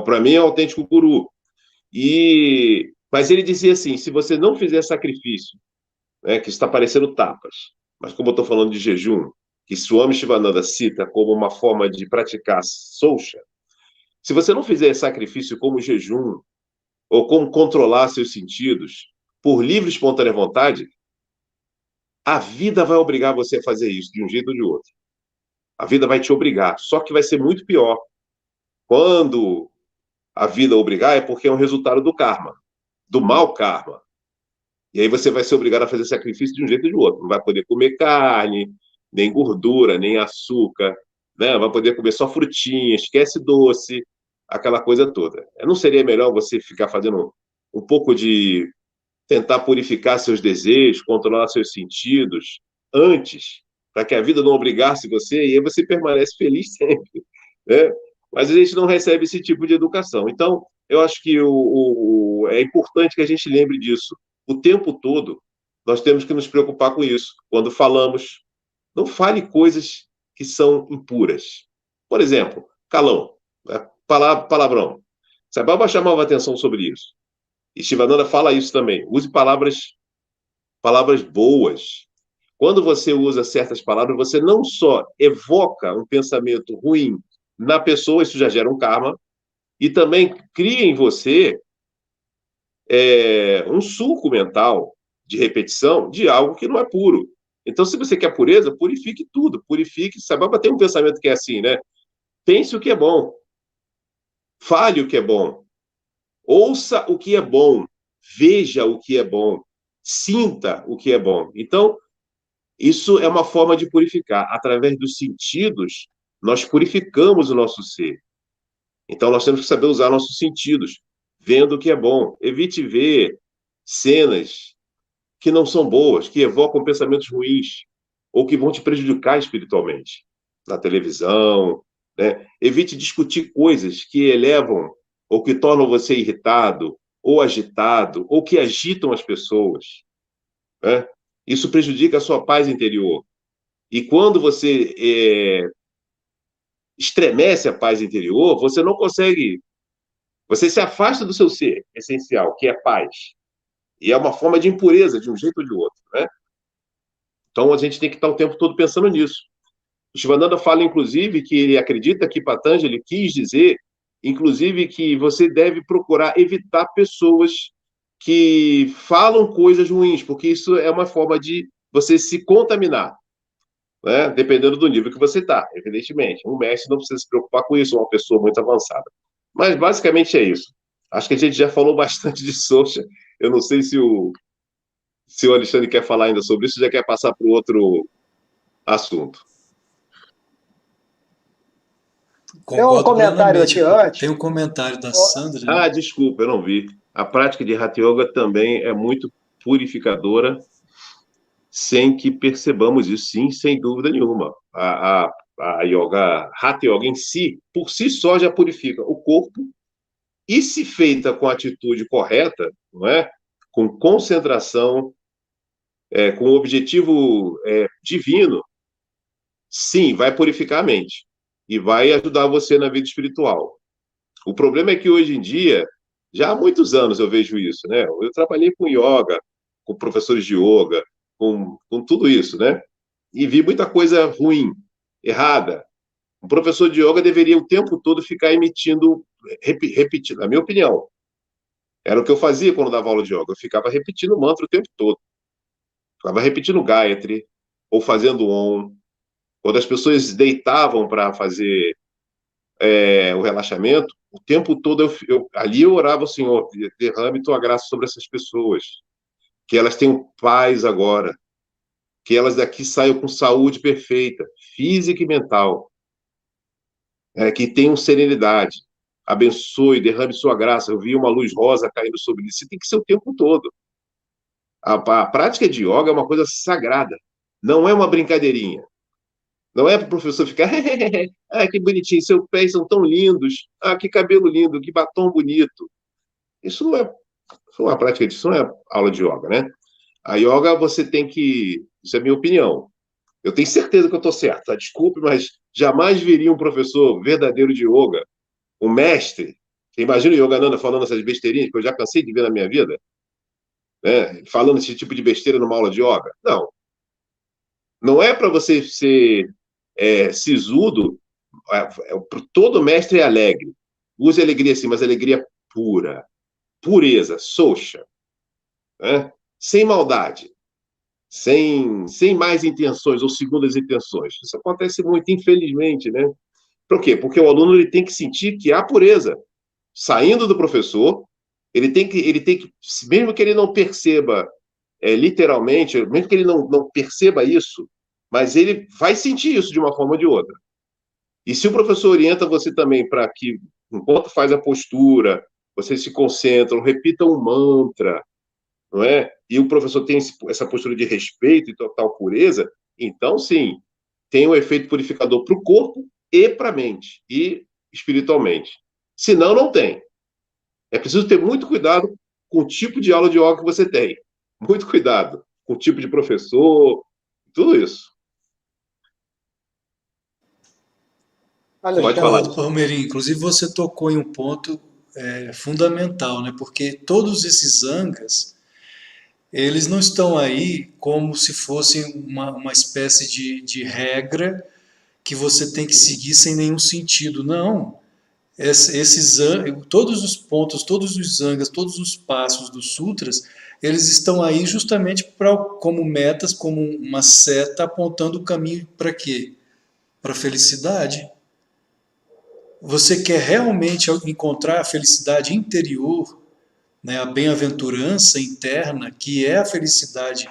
Speaker 2: Para mim é um autêntico guru. Mas ele dizia assim: se você não fizer sacrifício, né, que está parecendo tapas, mas como eu estou falando de jejum, que Swami Shivananda cita como uma forma de praticar Sousha, se você não fizer sacrifício como jejum, ou como controlar seus sentidos, por livre e espontânea vontade, a vida vai obrigar você a fazer isso, de um jeito ou de outro. A vida vai te obrigar, só que vai ser muito pior. Quando a vida obrigar, é porque é um resultado do karma, do mau karma. E aí você vai ser obrigado a fazer sacrifício de um jeito ou de outro. Não vai poder comer carne, nem gordura, nem açúcar, né? Vai poder comer só frutinha, esquece doce, aquela coisa toda. Não seria melhor você ficar fazendo um pouco de tentar purificar seus desejos, controlar seus sentidos antes, para que a vida não obrigasse você, e aí você permanece feliz sempre, né? Mas a gente não recebe esse tipo de educação. Então, eu acho que é importante que a gente lembre disso. O tempo todo, nós temos que nos preocupar com isso. Quando falamos, não fale coisas que são impuras. Por exemplo, calão, né? Palavrão. Sababa chamava atenção sobre isso. E Shivananda fala isso também. Use palavras boas. Quando você usa certas palavras, você não só evoca um pensamento ruim na pessoa, isso já gera um karma, e também cria em você um sulco mental de repetição de algo que não é puro. Então, se você quer pureza, purifique tudo. Purifique. Sababa tem um pensamento que é assim, né? Pense o que é bom. Fale o que é bom. Ouça o que é bom. Veja o que é bom. Sinta o que é bom. Então, isso é uma forma de purificar. Através dos sentidos, nós purificamos o nosso ser. Então, nós temos que saber usar nossos sentidos, vendo o que é bom. Evite ver cenas que não são boas, que evocam pensamentos ruins, ou que vão te prejudicar espiritualmente. Na televisão, né? Evite discutir coisas que elevam, ou que tornam você irritado, ou agitado, ou que agitam as pessoas, né? Isso prejudica a sua paz interior. E quando você estremece a paz interior, você não consegue. Você se afasta do seu ser essencial, que é paz. E é uma forma de impureza, de um jeito ou de outro, né? Então a gente tem que estar o tempo todo pensando nisso. O Shivananda fala, inclusive, que ele acredita que Patanjali quis dizer, inclusive, que você deve procurar evitar pessoas que falam coisas ruins, porque isso é uma forma de você se contaminar, né? Dependendo do nível que você está, evidentemente. Um mestre não precisa se preocupar com isso, uma pessoa muito avançada. Mas, basicamente, é isso. Acho que a gente já falou bastante de Socha. Eu não sei se o Alexandre quer falar ainda sobre isso, já quer passar para o outro assunto.
Speaker 1: Tem um comentário aqui antes.
Speaker 3: Tem um comentário da Sandra.
Speaker 2: Ah, desculpa, eu não vi. A prática de Hatha Yoga também é muito purificadora, sem que percebamos isso, sim, sem dúvida nenhuma. A yoga, Hatha Yoga em si, por si só, já purifica o corpo, e se feita com a atitude correta, não é? Com concentração, com o objetivo divino, sim, vai purificar a mente e vai ajudar você na vida espiritual. O problema é que hoje em dia Já há muitos anos eu vejo isso, né? Eu trabalhei com yoga, com professores de yoga, com tudo isso, né? E vi muita coisa ruim, errada. Um professor de yoga deveria o tempo todo ficar emitindo, repetindo, na minha opinião. Era o que eu fazia quando dava aula de yoga. Eu ficava repetindo o mantra o tempo todo. Ficava repetindo Gayatri, ou fazendo Om. Quando as pessoas deitavam para fazer o relaxamento, o tempo todo ali eu orava, Senhor, derrame tua graça sobre essas pessoas. Que elas tenham paz agora. Que elas daqui saiam com saúde perfeita, física e mental. Que tenham serenidade. Abençoe, derrame sua graça. Eu vi uma luz rosa caindo sobre isso. Você tem que ser o tempo todo. A prática de yoga é uma coisa sagrada. Não é uma brincadeirinha. Não é para o professor ficar, ah, que bonitinho, seus pés são tão lindos, ah, que cabelo lindo, que batom bonito. Isso não é prática disso, não é aula de yoga, né? A yoga você tem que, isso é a minha opinião. Eu tenho certeza que eu estou certo, tá? Desculpe, mas jamais viria um professor verdadeiro de yoga, um mestre. Você imagina o Yogananda falando essas besteirinhas que eu já cansei de ver na minha vida, né? Falando esse tipo de besteira numa aula de yoga? Não. Não é para você ser sisudo. Todo mestre é alegre. Use alegria sim, mas alegria pura. Pureza, soxa. Né? Sem maldade. Sem mais intenções ou segundas intenções. Isso acontece muito, infelizmente, né? Por quê? Porque o aluno ele tem que sentir que há pureza. Saindo do professor, ele tem que, mesmo que ele não perceba literalmente, mesmo que ele não perceba isso, mas ele vai sentir isso de uma forma ou de outra. E se o professor orienta você também para que, enquanto faz a postura, você se concentra, repita um mantra, não é? E o professor tem essa postura de respeito e total pureza, então, sim, tem um efeito purificador para o corpo e para a mente, e espiritualmente. Senão, não tem. É preciso ter muito cuidado com o tipo de aula de yoga que você tem. Muito cuidado com o tipo de professor, tudo isso. Pode falar.
Speaker 3: Ô, Palmeirinho, inclusive você tocou em um ponto fundamental, né? Porque todos esses angas, eles não estão aí como se fossem uma espécie de regra que você tem que seguir sem nenhum sentido. Não. Todos os pontos, todos os angas, todos os passos dos sutras, eles estão aí justamente como metas, como uma seta apontando o caminho para quê? Para a felicidade. Você quer realmente encontrar a felicidade interior, né, a bem-aventurança interna, que é a felicidade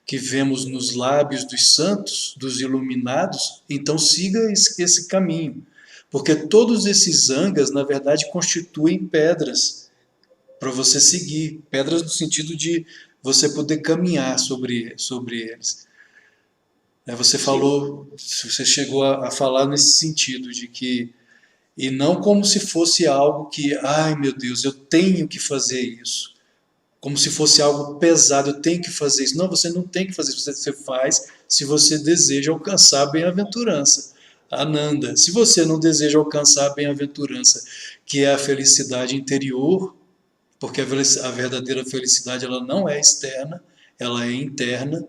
Speaker 3: que vemos nos lábios dos santos, dos iluminados, então siga esse caminho. Porque todos esses angas, na verdade, constituem pedras para você seguir. Pedras no sentido de você poder caminhar sobre eles. Você falou, você chegou a falar nesse sentido, de que e não como se fosse algo que, ai meu Deus, eu tenho que fazer isso. Como se fosse algo pesado, eu tenho que fazer isso. Não, você não tem que fazer isso, você faz se você deseja alcançar a bem-aventurança. Ananda, se você não deseja alcançar a bem-aventurança, que é a felicidade interior, porque a verdadeira felicidade ela não é externa, ela é interna,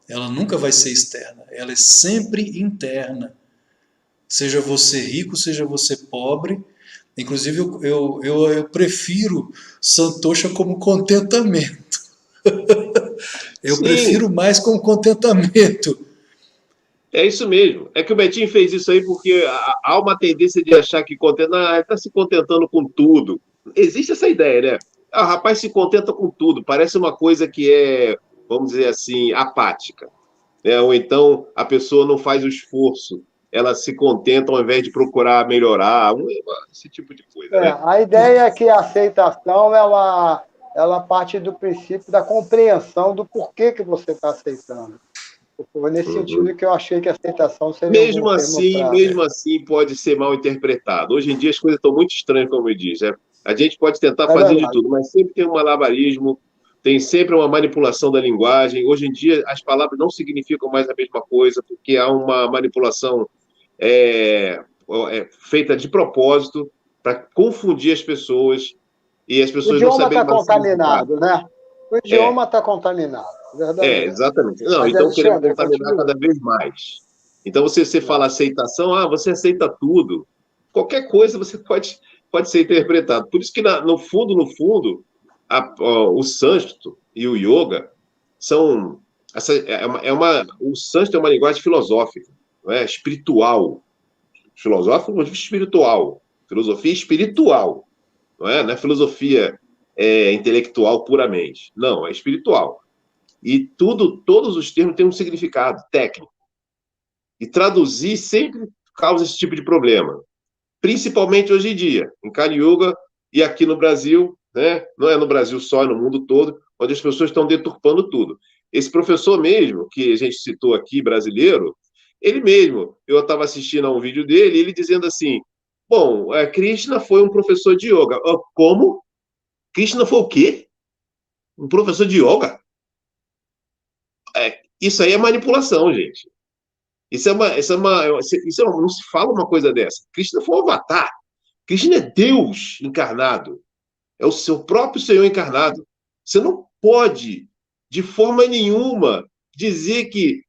Speaker 3: ela nunca vai ser externa, ela é sempre interna. Seja você rico, seja você pobre. Inclusive, eu prefiro Santosha como contentamento. Eu
Speaker 2: Sim,
Speaker 3: prefiro mais como contentamento.
Speaker 2: é isso mesmo. É que o Betinho fez isso aí porque há uma tendência de achar que ele está se contentando com tudo. Existe essa ideia, né? Ah, o rapaz se contenta com tudo. Parece uma coisa que é, vamos dizer assim, apática. Né? Ou então a pessoa não faz o esforço. Ela se contenta ao invés de procurar melhorar. Esse tipo de coisa, né?
Speaker 1: A ideia é que a aceitação, ela parte do princípio da compreensão do porquê que você está aceitando. Foi nesse
Speaker 2: Uhum.
Speaker 1: sentido que eu achei que a aceitação seria um bom termo para...
Speaker 2: Mesmo assim, pode ser mal interpretado. Hoje em dia as coisas estão muito estranhas, como eu disse. A gente pode tentar
Speaker 1: É
Speaker 2: fazer de
Speaker 1: verdade.
Speaker 2: tudo, mas sempre tem um malabarismo, tem sempre uma manipulação da linguagem. Hoje em dia as palavras não significam mais a mesma coisa, porque há uma manipulação feita de propósito para confundir as pessoas. e as
Speaker 1: O
Speaker 2: pessoas não
Speaker 1: idioma está
Speaker 2: saberem mais significado.
Speaker 1: contaminado, né? O
Speaker 2: É,
Speaker 1: idioma está contaminado, verdadeiramente.
Speaker 2: exatamente. Não,
Speaker 1: Mas,
Speaker 2: então queremos
Speaker 1: Alexandre,
Speaker 2: contaminar
Speaker 1: continua.
Speaker 2: cada vez mais. Então você fala aceitação, você aceita tudo. Qualquer coisa você pode ser interpretado. Por isso que no fundo, o sânscrito e o yoga são o sânscrito é uma linguagem filosófica, não é? Espiritual, filosófico, mas espiritual, filosofia espiritual, não é filosofia intelectual puramente, não, é espiritual. E todos os termos têm um significado técnico. E traduzir sempre causa esse tipo de problema. Principalmente hoje em dia, em Kali Yuga e aqui no Brasil, né? Não é no Brasil só, é no mundo todo, onde as pessoas estão deturpando tudo. Esse professor mesmo, que a gente citou aqui, brasileiro, ele mesmo, eu estava assistindo a um vídeo dele, ele dizendo assim, bom, Krishna foi um professor de yoga. Como? Krishna foi o quê? Um professor de yoga? Isso aí é manipulação, gente. Não se fala uma coisa dessa. Krishna foi um avatar. Krishna é Deus encarnado. É o seu próprio Senhor encarnado. Você não pode, de forma nenhuma, dizer que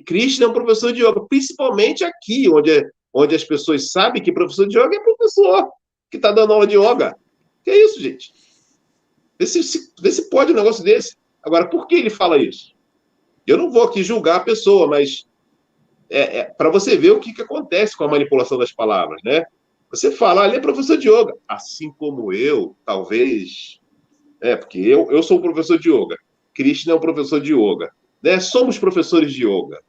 Speaker 2: Krishna é um professor de yoga, principalmente aqui, onde as pessoas sabem que professor de yoga é professor que está dando aula de yoga. Que é isso, gente? Vê se pode um negócio desse. Agora, por que ele fala isso? Eu não vou aqui julgar a pessoa, mas para você ver o que acontece com a manipulação das palavras, né? Você fala, ele é professor de yoga, assim como eu, talvez, porque eu sou um professor de yoga, Krishna é um professor de yoga, né? Somos professores de yoga,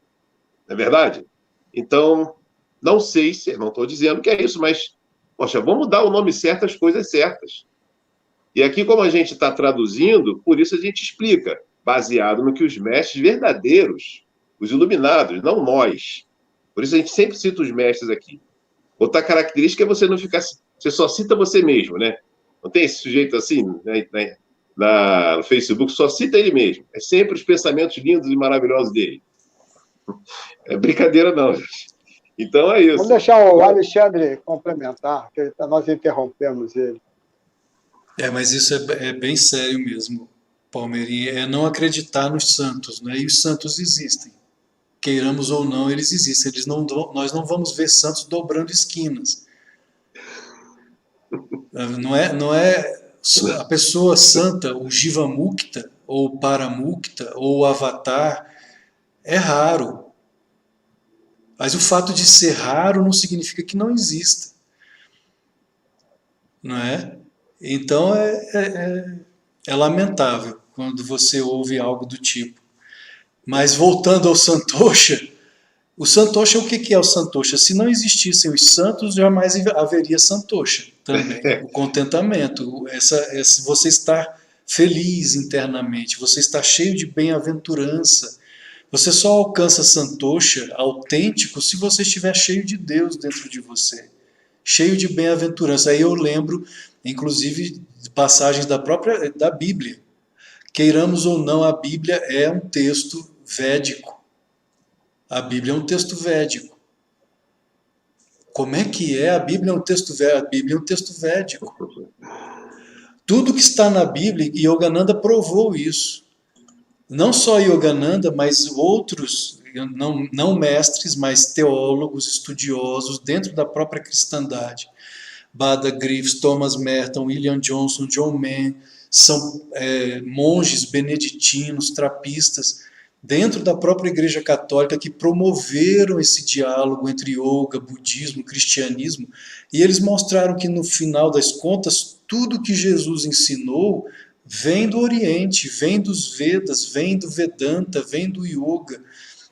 Speaker 2: não é verdade? Então, não sei se, não estou dizendo que é isso, mas, poxa, vamos dar o nome certo às coisas certas. E aqui, como a gente está traduzindo, por isso a gente explica, baseado no que os mestres verdadeiros, os iluminados, não nós. Por isso a gente sempre cita os mestres aqui. Outra característica é você não ficar. Você só cita você mesmo, né? Não tem esse sujeito assim, né, no Facebook, só cita ele mesmo. É sempre os pensamentos lindos e maravilhosos dele. É brincadeira, não, gente. Então é
Speaker 1: Vamos
Speaker 2: isso.
Speaker 1: deixar o Alexandre complementar, que nós interrompemos ele.
Speaker 3: Mas isso é bem sério mesmo, Palmeirinha. É não acreditar nos santos, né? E os santos existem. Queiramos ou não, eles existem. Nós não vamos ver santos dobrando esquinas. Não é a pessoa santa, o Jivamukta, ou o Paramukta, ou o Avatar, é raro. Mas o fato de ser raro não significa que não exista. Não é? Então é lamentável quando você ouve algo do tipo. Mas voltando ao Santosha, o Santosha, o que é o Santosha? Se não existissem os santos, jamais haveria Santosha também. O contentamento, você estar feliz internamente, você está cheio de bem-aventurança. Você só alcança Santosha autêntico se você estiver cheio de Deus dentro de você, cheio de bem-aventurança. Aí eu lembro, inclusive, de passagens da Bíblia. Queiramos ou não, a Bíblia é um texto védico. A Bíblia é um texto védico. Como é que é? A Bíblia é um texto védico. A Bíblia é um texto védico. Tudo que está na Bíblia, e Yogananda provou isso. Não só Yogananda, mas outros, não mestres, mas teólogos, estudiosos dentro da própria cristandade. Bada Griffiths, Thomas Merton, William Johnson, John Mann, são monges beneditinos, trapistas, dentro da própria Igreja Católica, que promoveram esse diálogo entre yoga, budismo, cristianismo, e eles mostraram que, no final das contas, tudo que Jesus ensinou vem do Oriente, vem dos Vedas, vem do Vedanta, vem do Yoga,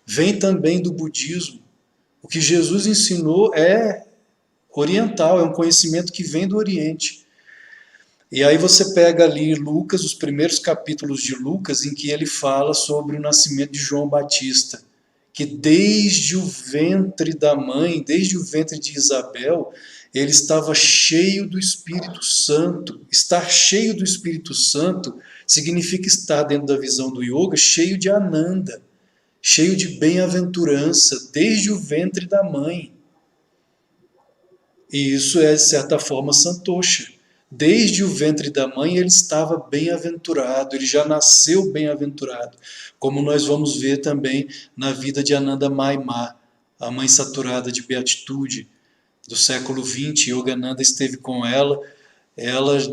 Speaker 3: vem também do budismo. O que Jesus ensinou é oriental, é um conhecimento que vem do Oriente. E aí você pega ali Lucas, os primeiros capítulos de Lucas, em que ele fala sobre o nascimento de João Batista, que desde o ventre da mãe, desde o ventre de Isabel, ele estava cheio do Espírito Santo. Estar cheio do Espírito Santo significa estar, dentro da visão do yoga, cheio de ananda, cheio de bem-aventurança, desde o ventre da mãe. E isso é, de certa forma, santosha. Desde o ventre da mãe ele estava bem-aventurado, ele já nasceu bem-aventurado, como nós vamos ver também na vida de Ananda Maimá, a mãe saturada de beatitude do século XX. Yogananda esteve com ela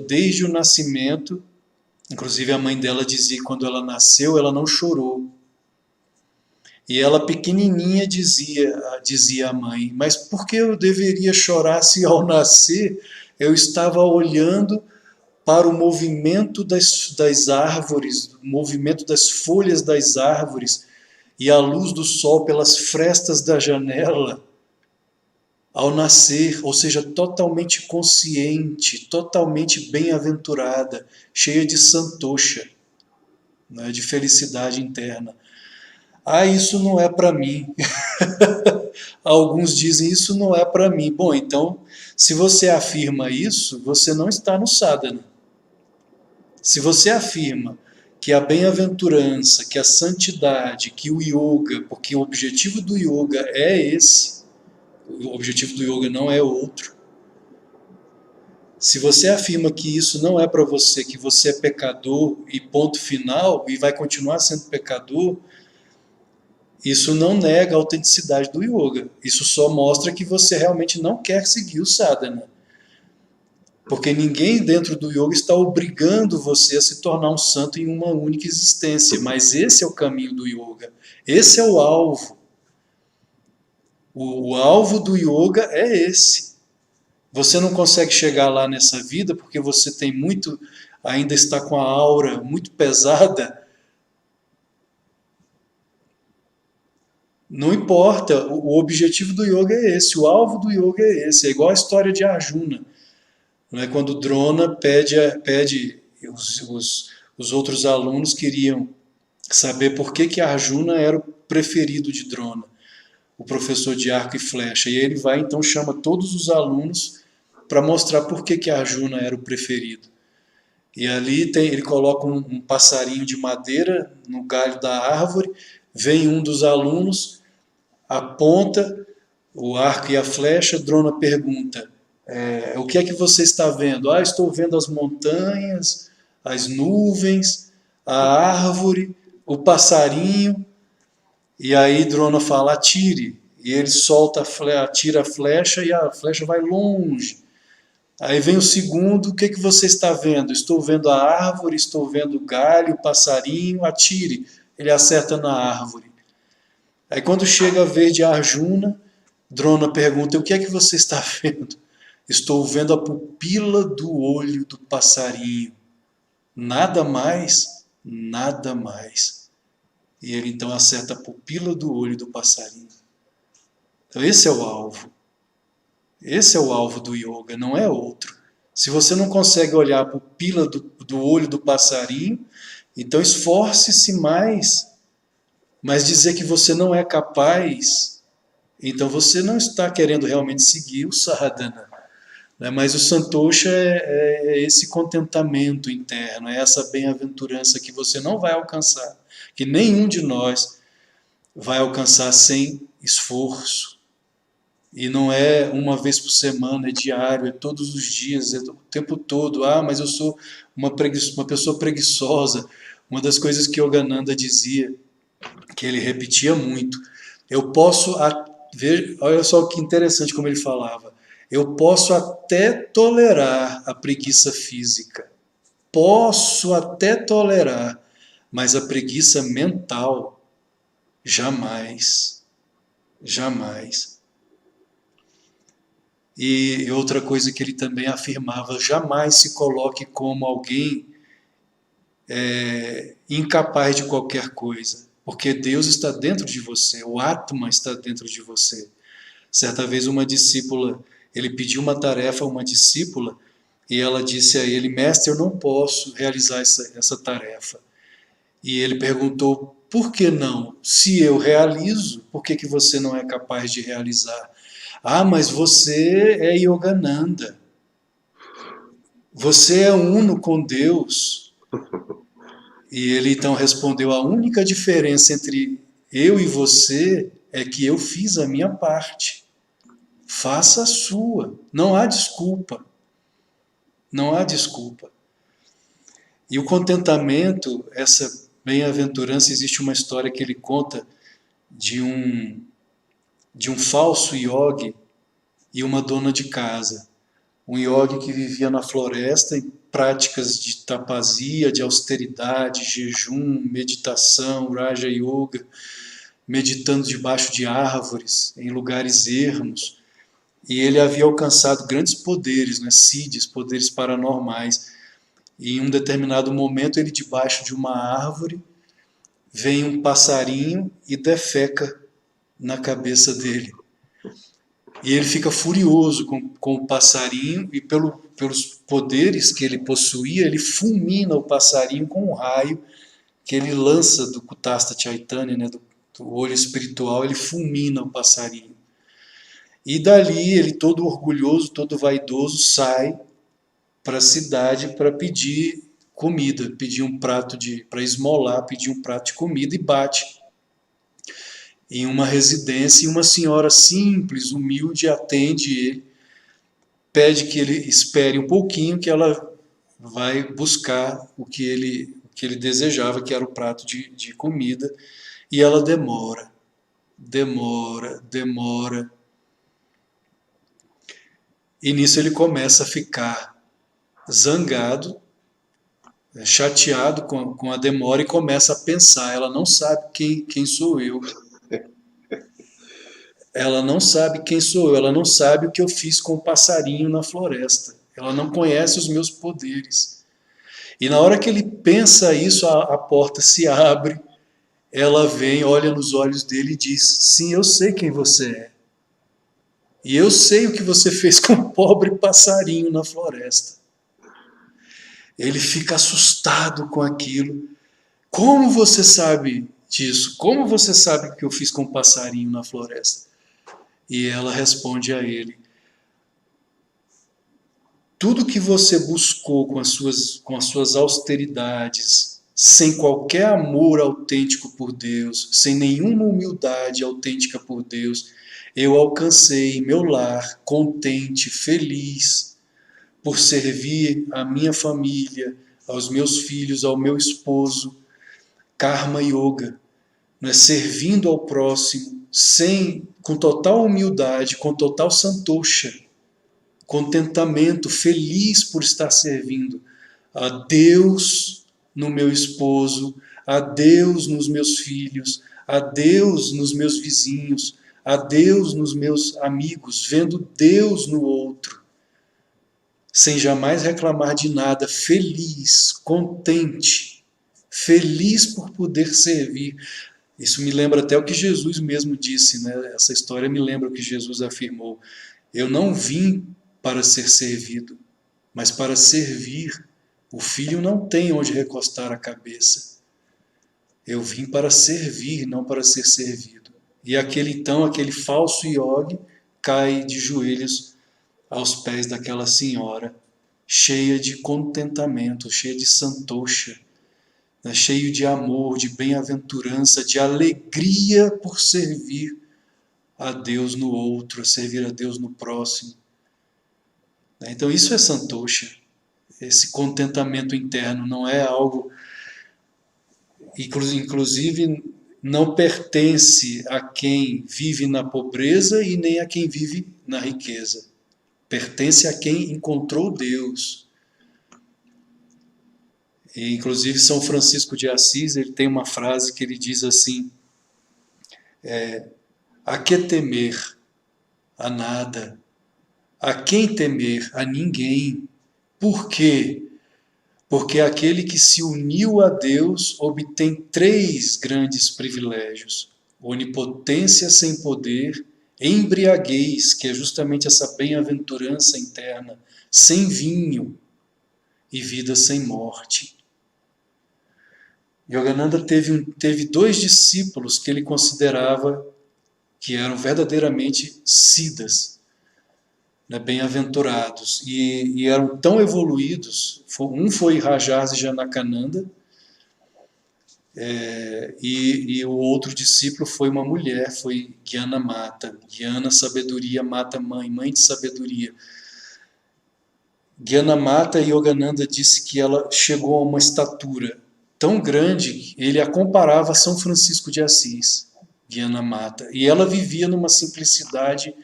Speaker 3: desde o nascimento. Inclusive a mãe dela dizia que quando ela nasceu ela não chorou. E ela pequenininha dizia à mãe, mas por que eu deveria chorar se ao nascer eu estava olhando para o movimento das árvores, o movimento das folhas das árvores e a luz do sol pelas frestas da janela ao nascer, ou seja, totalmente consciente, totalmente bem-aventurada, cheia de santosha, né, de felicidade interna. Ah, isso não é para mim. Alguns dizem isso não é para mim. Bom, então, se você afirma isso, você não está no sadhana. Se você afirma que a bem-aventurança, que a santidade, que o yoga, porque o objetivo do yoga é esse, o objetivo do yoga não é outro. Se você afirma que isso não é para você, que você é pecador e ponto final, e vai continuar sendo pecador, isso não nega a autenticidade do yoga. Isso só mostra que você realmente não quer seguir o sadhana. Porque ninguém dentro do yoga está obrigando você a se tornar um santo em uma única existência. Mas esse é o caminho do yoga. Esse é o alvo. O alvo do yoga é esse. Você não consegue chegar lá nessa vida porque você tem muito, ainda está com a aura muito pesada. Não importa, o objetivo do yoga é esse, o alvo do yoga é esse. É igual a história de Arjuna. Não é? Quando Drona pede os outros alunos queriam saber por que Arjuna era o preferido de Drona, o professor de arco e flecha. E ele vai, então, chama todos os alunos para mostrar por que Arjuna era o preferido. E ali ele coloca um passarinho de madeira no galho da árvore, vem um dos alunos, aponta o arco e a flecha, Drona pergunta, o que é que você está vendo? Ah, estou vendo as montanhas, as nuvens, a árvore, o passarinho. E aí Drona fala, atire. E ele atira a flecha e a flecha vai longe. Aí vem o segundo, o que é que você está vendo? Estou vendo a árvore, estou vendo o galho, o passarinho, atire. Ele acerta na árvore. Aí quando chega a vez de Arjuna, Drona pergunta, o que é que você está vendo? Estou vendo a pupila do olho do passarinho. Nada mais, nada mais. E ele então acerta a pupila do olho do passarinho. Então esse é o alvo. Esse é o alvo do yoga, não é outro. Se você não consegue olhar a pupila do olho do passarinho, então esforce-se mais. Mas dizer que você não é capaz, então você não está querendo realmente seguir o sadhana. Mas o santosha é esse contentamento interno, é essa bem-aventurança que você não vai alcançar, que nenhum de nós vai alcançar sem esforço. E não é uma vez por semana, é diário, é todos os dias, é o tempo todo. Ah, mas eu sou uma pessoa preguiçosa. Uma das coisas que Yogananda dizia, que ele repetia muito, eu posso ver, olha só que interessante como ele falava, eu posso até tolerar a preguiça física, posso até tolerar, mas a preguiça mental, jamais, jamais. E outra coisa que ele também afirmava, jamais se coloque como alguém incapaz de qualquer coisa, porque Deus está dentro de você, o Atma está dentro de você. Certa vez uma discípula, ele pediu uma tarefa a uma discípula e ela disse a ele, mestre, eu não posso realizar essa tarefa. E ele perguntou, por que não? Se eu realizo, por que você não é capaz de realizar? Ah, mas você é Yogananda. Você é uno com Deus. E ele então respondeu, a única diferença entre eu e você é que eu fiz a minha parte. Faça a sua. Não há desculpa. Não há desculpa. E o contentamento, essa bem-aventurança, existe uma história que ele conta de um falso yogi e uma dona de casa. Um yogi que vivia na floresta em práticas de tapasia, de austeridade, jejum, meditação, Raja Yoga, meditando debaixo de árvores, em lugares ermos. E ele havia alcançado grandes poderes, né, siddhis, poderes paranormais. E em um determinado momento, ele debaixo de uma árvore, vem um passarinho e defeca na cabeça dele. E ele fica furioso com o passarinho e pelos poderes que ele possuía, ele fulmina o passarinho com um raio que ele lança do Kutastha Chaitanya, né, do olho espiritual, ele fulmina o passarinho. E dali ele, todo orgulhoso, todo vaidoso, sai para a cidade para pedir comida, pedir um prato para esmolar, pedir um prato de comida, e bate em uma residência, e uma senhora simples, humilde, atende ele, pede que ele espere um pouquinho, que ela vai buscar o que ele desejava, que era o prato de comida, e ela demora, demora. E nisso ele começa a ficar zangado, chateado com a demora, e começa a pensar, ela não sabe quem sou eu. Ela não sabe quem sou eu, ela não sabe o que eu fiz com o passarinho na floresta. Ela não conhece os meus poderes. E na hora que ele pensa isso, a porta se abre, ela vem, olha nos olhos dele e diz: sim, eu sei quem você é. E eu sei o que você fez com o pobre passarinho na floresta. Ele fica assustado com aquilo. Como você sabe disso? Como você sabe o que eu fiz com o passarinho na floresta? E ela responde a ele: tudo que você buscou com as suas austeridades, sem qualquer amor autêntico por Deus, sem nenhuma humildade autêntica por Deus, eu alcancei em meu lar, contente, feliz, por servir a minha família, aos meus filhos, ao meu esposo. Karma Yoga, não é? Servindo ao próximo, com total humildade, com total santosha, contentamento, feliz por estar servindo a Deus no meu esposo, a Deus nos meus filhos, a Deus nos meus vizinhos, a Deus nos meus amigos, vendo Deus no outro, sem jamais reclamar de nada, feliz, contente, feliz por poder servir. Isso me lembra até o que Jesus mesmo disse, né? Essa história me lembra o que Jesus afirmou: eu não vim para ser servido, mas para servir. O filho não tem onde recostar a cabeça. Eu vim para servir, não para ser servido. E aquele falso yogi cai de joelhos aos pés daquela senhora, cheia de contentamento, cheia de santosha, né? Cheio de amor, de bem-aventurança, de alegria por servir a Deus no outro, servir a Deus no próximo. Então isso é santosha. Esse contentamento interno não é algo, inclusive, não pertence a quem vive na pobreza e nem a quem vive na riqueza. Pertence a quem encontrou Deus. E, inclusive, São Francisco de Assis, ele tem uma frase que ele diz assim: a que temer? A nada. A quem temer? A ninguém. Por quê? Porque aquele que se uniu a Deus obtém 3 grandes privilégios: onipotência sem poder, embriaguez, que é justamente essa bem-aventurança interna, sem vinho, e vida sem morte. Yogananda teve 2 discípulos que ele considerava que eram verdadeiramente siddhas, né, bem-aventurados, e eram tão evoluídos. Um foi Rajarsi Janakananda, e o outro discípulo foi uma mulher, foi Gyana Mata. Gyana, sabedoria, Mata, mãe de sabedoria. Gyanamata Yogananda disse que ela chegou a uma estatura tão grande que ele a comparava a São Francisco de Assis, Gyanamata. E ela vivia numa simplicidade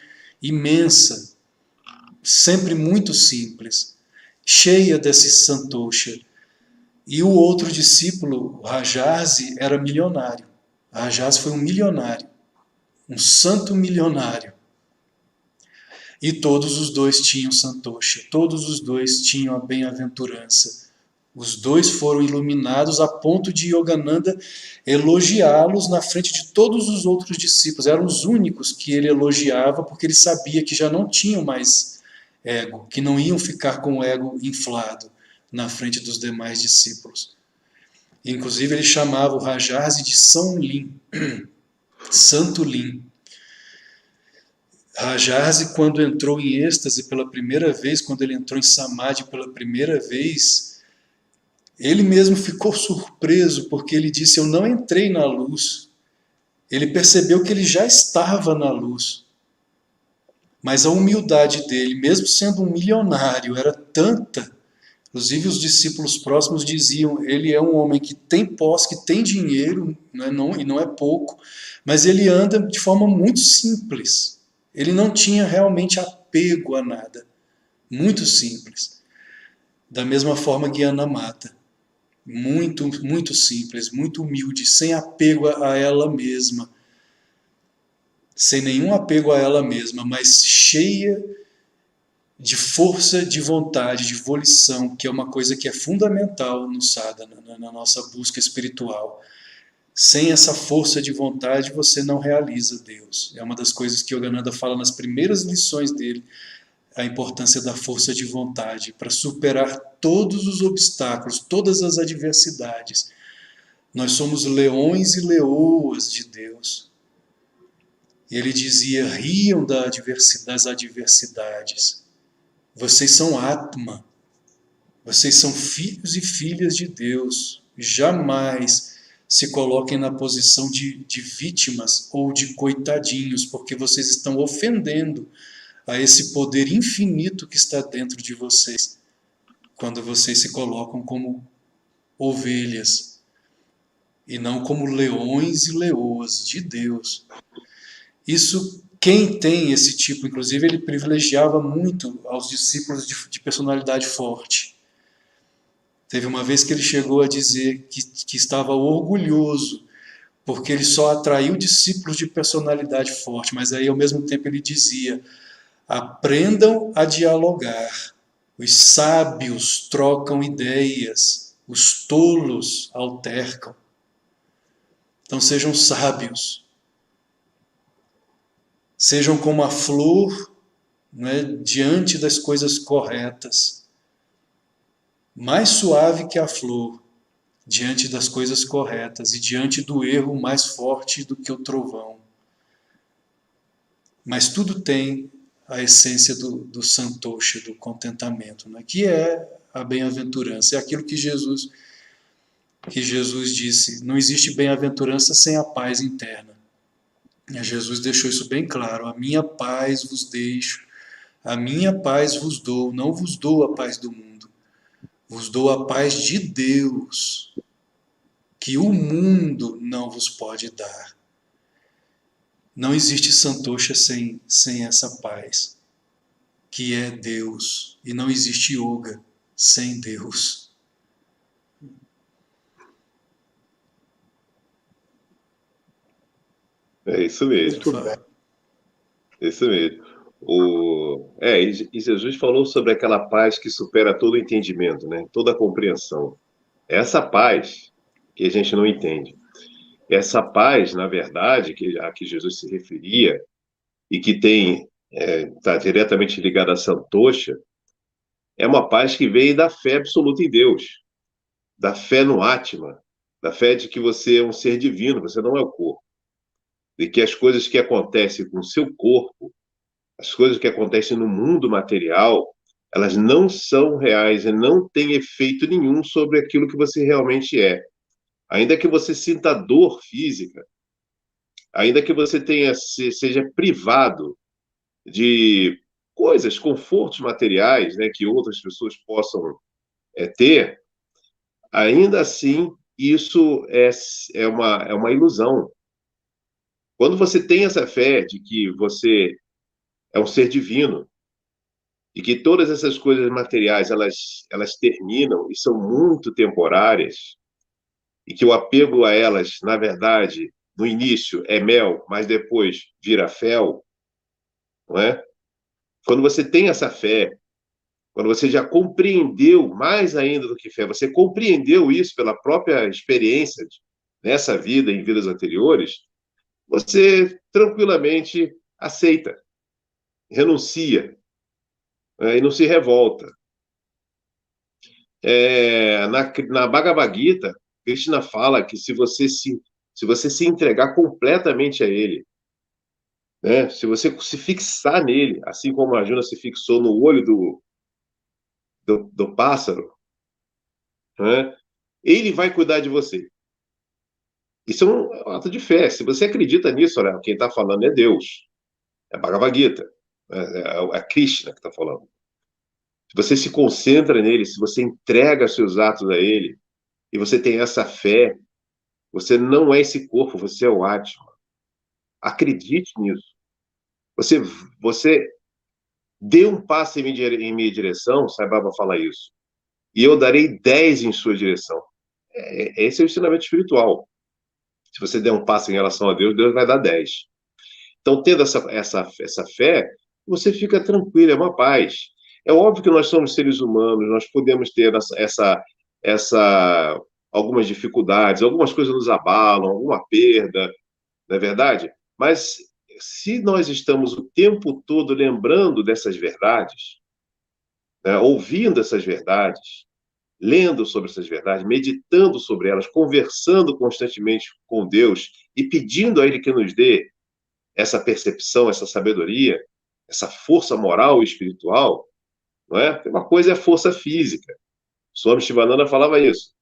Speaker 3: imensa, sempre muito simples, cheia desse santosha. E o outro discípulo, Rajarsi, era milionário. Rajarsi foi um milionário, um santo milionário. E todos os dois tinham santosha, todos os dois tinham a bem-aventurança. Os dois foram iluminados a ponto de Yogananda elogiá-los na frente de todos os outros discípulos. Eram os únicos que ele elogiava, porque ele sabia que já não tinham mais ego, que não iam ficar com o ego inflado na frente dos demais discípulos. Inclusive ele chamava o Rajarsi de São Lin, Santo Lin. Rajarsi, quando entrou em êxtase pela primeira vez, quando ele entrou em samadhi pela primeira vez, ele mesmo ficou surpreso, porque ele disse: eu não entrei na luz. Ele percebeu que ele já estava na luz. Mas a humildade dele, mesmo sendo um milionário, era tanta. Inclusive os discípulos próximos diziam: ele é um homem que tem posse, que tem dinheiro, e não é pouco, mas ele anda de forma muito simples. Ele não tinha realmente apego a nada. Muito simples. Da mesma forma Gyanamata. Muito, muito simples, muito humilde, sem apego a ela mesma. Sem nenhum apego a ela mesma, mas cheia de força de vontade, de volição, que é uma coisa que é fundamental no sadhana, na nossa busca espiritual. Sem essa força de vontade, você não realiza Deus. É uma das coisas que Yogananda fala nas primeiras lições dele, a importância da força de vontade para superar todos os obstáculos, todas as adversidades. Nós somos leões e leoas de Deus. E ele dizia: riam das adversidades. Vocês são Atma. Vocês são filhos e filhas de Deus. Jamais se coloquem na posição de vítimas ou de coitadinhos, porque vocês estão ofendendo a esse poder infinito que está dentro de vocês, quando vocês se colocam como ovelhas, e não como leões e leoas de Deus. Isso, quem tem esse tipo, inclusive, ele privilegiava muito aos discípulos de personalidade forte. Teve uma vez que ele chegou a dizer que estava orgulhoso, porque ele só atraiu discípulos de personalidade forte, mas aí ao mesmo tempo ele dizia: aprendam a dialogar, os sábios trocam ideias, os tolos altercam. Então sejam sábios, sejam como a flor, né, diante das coisas corretas, mais suave que a flor, diante das coisas corretas, e diante do erro mais forte do que o trovão. Mas tudo tem a essência do santosha, do contentamento, né? Que é a bem-aventurança. É aquilo que Jesus disse: não existe bem-aventurança sem a paz interna. E Jesus deixou isso bem claro: a minha paz vos deixo, a minha paz vos dou, não vos dou a paz do mundo. Vos dou a paz de Deus, que o mundo não vos pode dar. Não existe santosha sem essa paz, que é Deus. E não existe yoga sem Deus.
Speaker 2: É isso mesmo.
Speaker 1: Muito bem.
Speaker 2: Isso mesmo. E Jesus falou sobre aquela paz que supera todo entendimento, né? Toda compreensão. Essa paz que a gente não entende. Essa paz, na verdade, a que Jesus se referia e que está diretamente ligada a Santosha, é uma paz que veio da fé absoluta em Deus, da fé no Atma, da fé de que você é um ser divino, você não é o corpo. E que as coisas que acontecem com o seu corpo, as coisas que acontecem no mundo material, elas não são reais e não têm efeito nenhum sobre aquilo que você realmente é. Ainda que você sinta dor física, ainda que você seja privado de coisas, confortos materiais, né, que outras pessoas possam ter, ainda assim, isso é uma ilusão. Quando você tem essa fé de que você é um ser divino e que todas essas coisas materiais elas terminam e são muito temporárias e que o apego a elas, na verdade, no início é mel, mas depois vira fel, não é? Quando você tem essa fé, quando você já compreendeu mais ainda do que fé, você compreendeu isso pela própria experiência nessa vida, em vidas anteriores, você tranquilamente aceita, renuncia, né, e não se revolta. Na Bhagavad Gita, Krishna fala que se você se entregar completamente a ele, né, se você se fixar nele, assim como a Arjuna se fixou no olho do pássaro, né, ele vai cuidar de você. Isso é um ato de fé. Se você acredita nisso, olha, quem está falando é Deus, é a Bhagavad Gita, é Krishna que está falando. Se você se concentra nele, se você entrega seus atos a ele, e você tem essa fé, você não é esse corpo, você é o Atma. Acredite nisso. Você, você dê um passo em minha direção, Sai Baba fala isso, e eu darei 10 em sua direção. Esse é o ensinamento espiritual. Se você der um passo em relação a Deus, Deus vai dar 10. Então, tendo essa fé, você fica tranquilo, é uma paz. É óbvio que nós somos seres humanos, nós podemos ter algumas dificuldades, algumas coisas nos abalam, alguma perda, não é verdade? Mas se nós estamos o tempo todo lembrando dessas verdades, né, ouvindo essas verdades, lendo sobre essas verdades, meditando sobre elas, conversando constantemente com Deus e pedindo a Ele que nos dê essa percepção, essa sabedoria, essa força moral e espiritual, não é? Uma coisa é a força física. Swami Shivananda falava isso.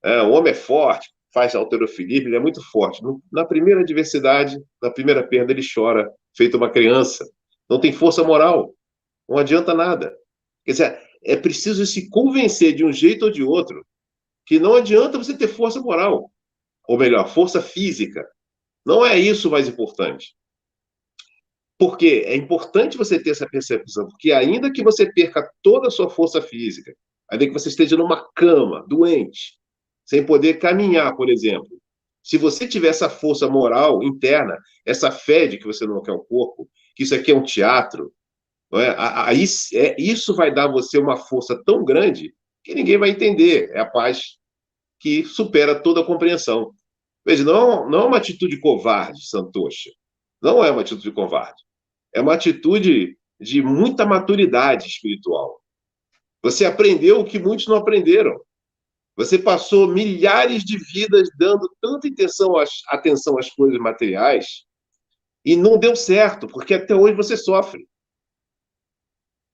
Speaker 2: O homem é forte, faz halterofilia, ele é muito forte. Na primeira adversidade, na primeira perda, ele chora, feito uma criança. Não tem força moral, não adianta nada. Quer dizer, é preciso se convencer de um jeito ou de outro que não adianta você ter força moral, ou melhor, força física. Não é isso o mais importante. Porque é importante você ter essa percepção, porque ainda que você perca toda a sua força física, ainda que você esteja numa cama, doente, sem poder caminhar, por exemplo, se você tiver essa força moral interna, essa fé de que você não quer o corpo, que isso aqui é um teatro, não é? Aí, isso vai dar a você uma força tão grande que ninguém vai entender. É a paz que supera toda a compreensão. Veja, não é uma atitude covarde, Santosha. Não é uma atitude covarde. É uma atitude de muita maturidade espiritual. Você aprendeu o que muitos não aprenderam. Você passou milhares de vidas dando tanta atenção às coisas materiais e não deu certo, porque até hoje você sofre.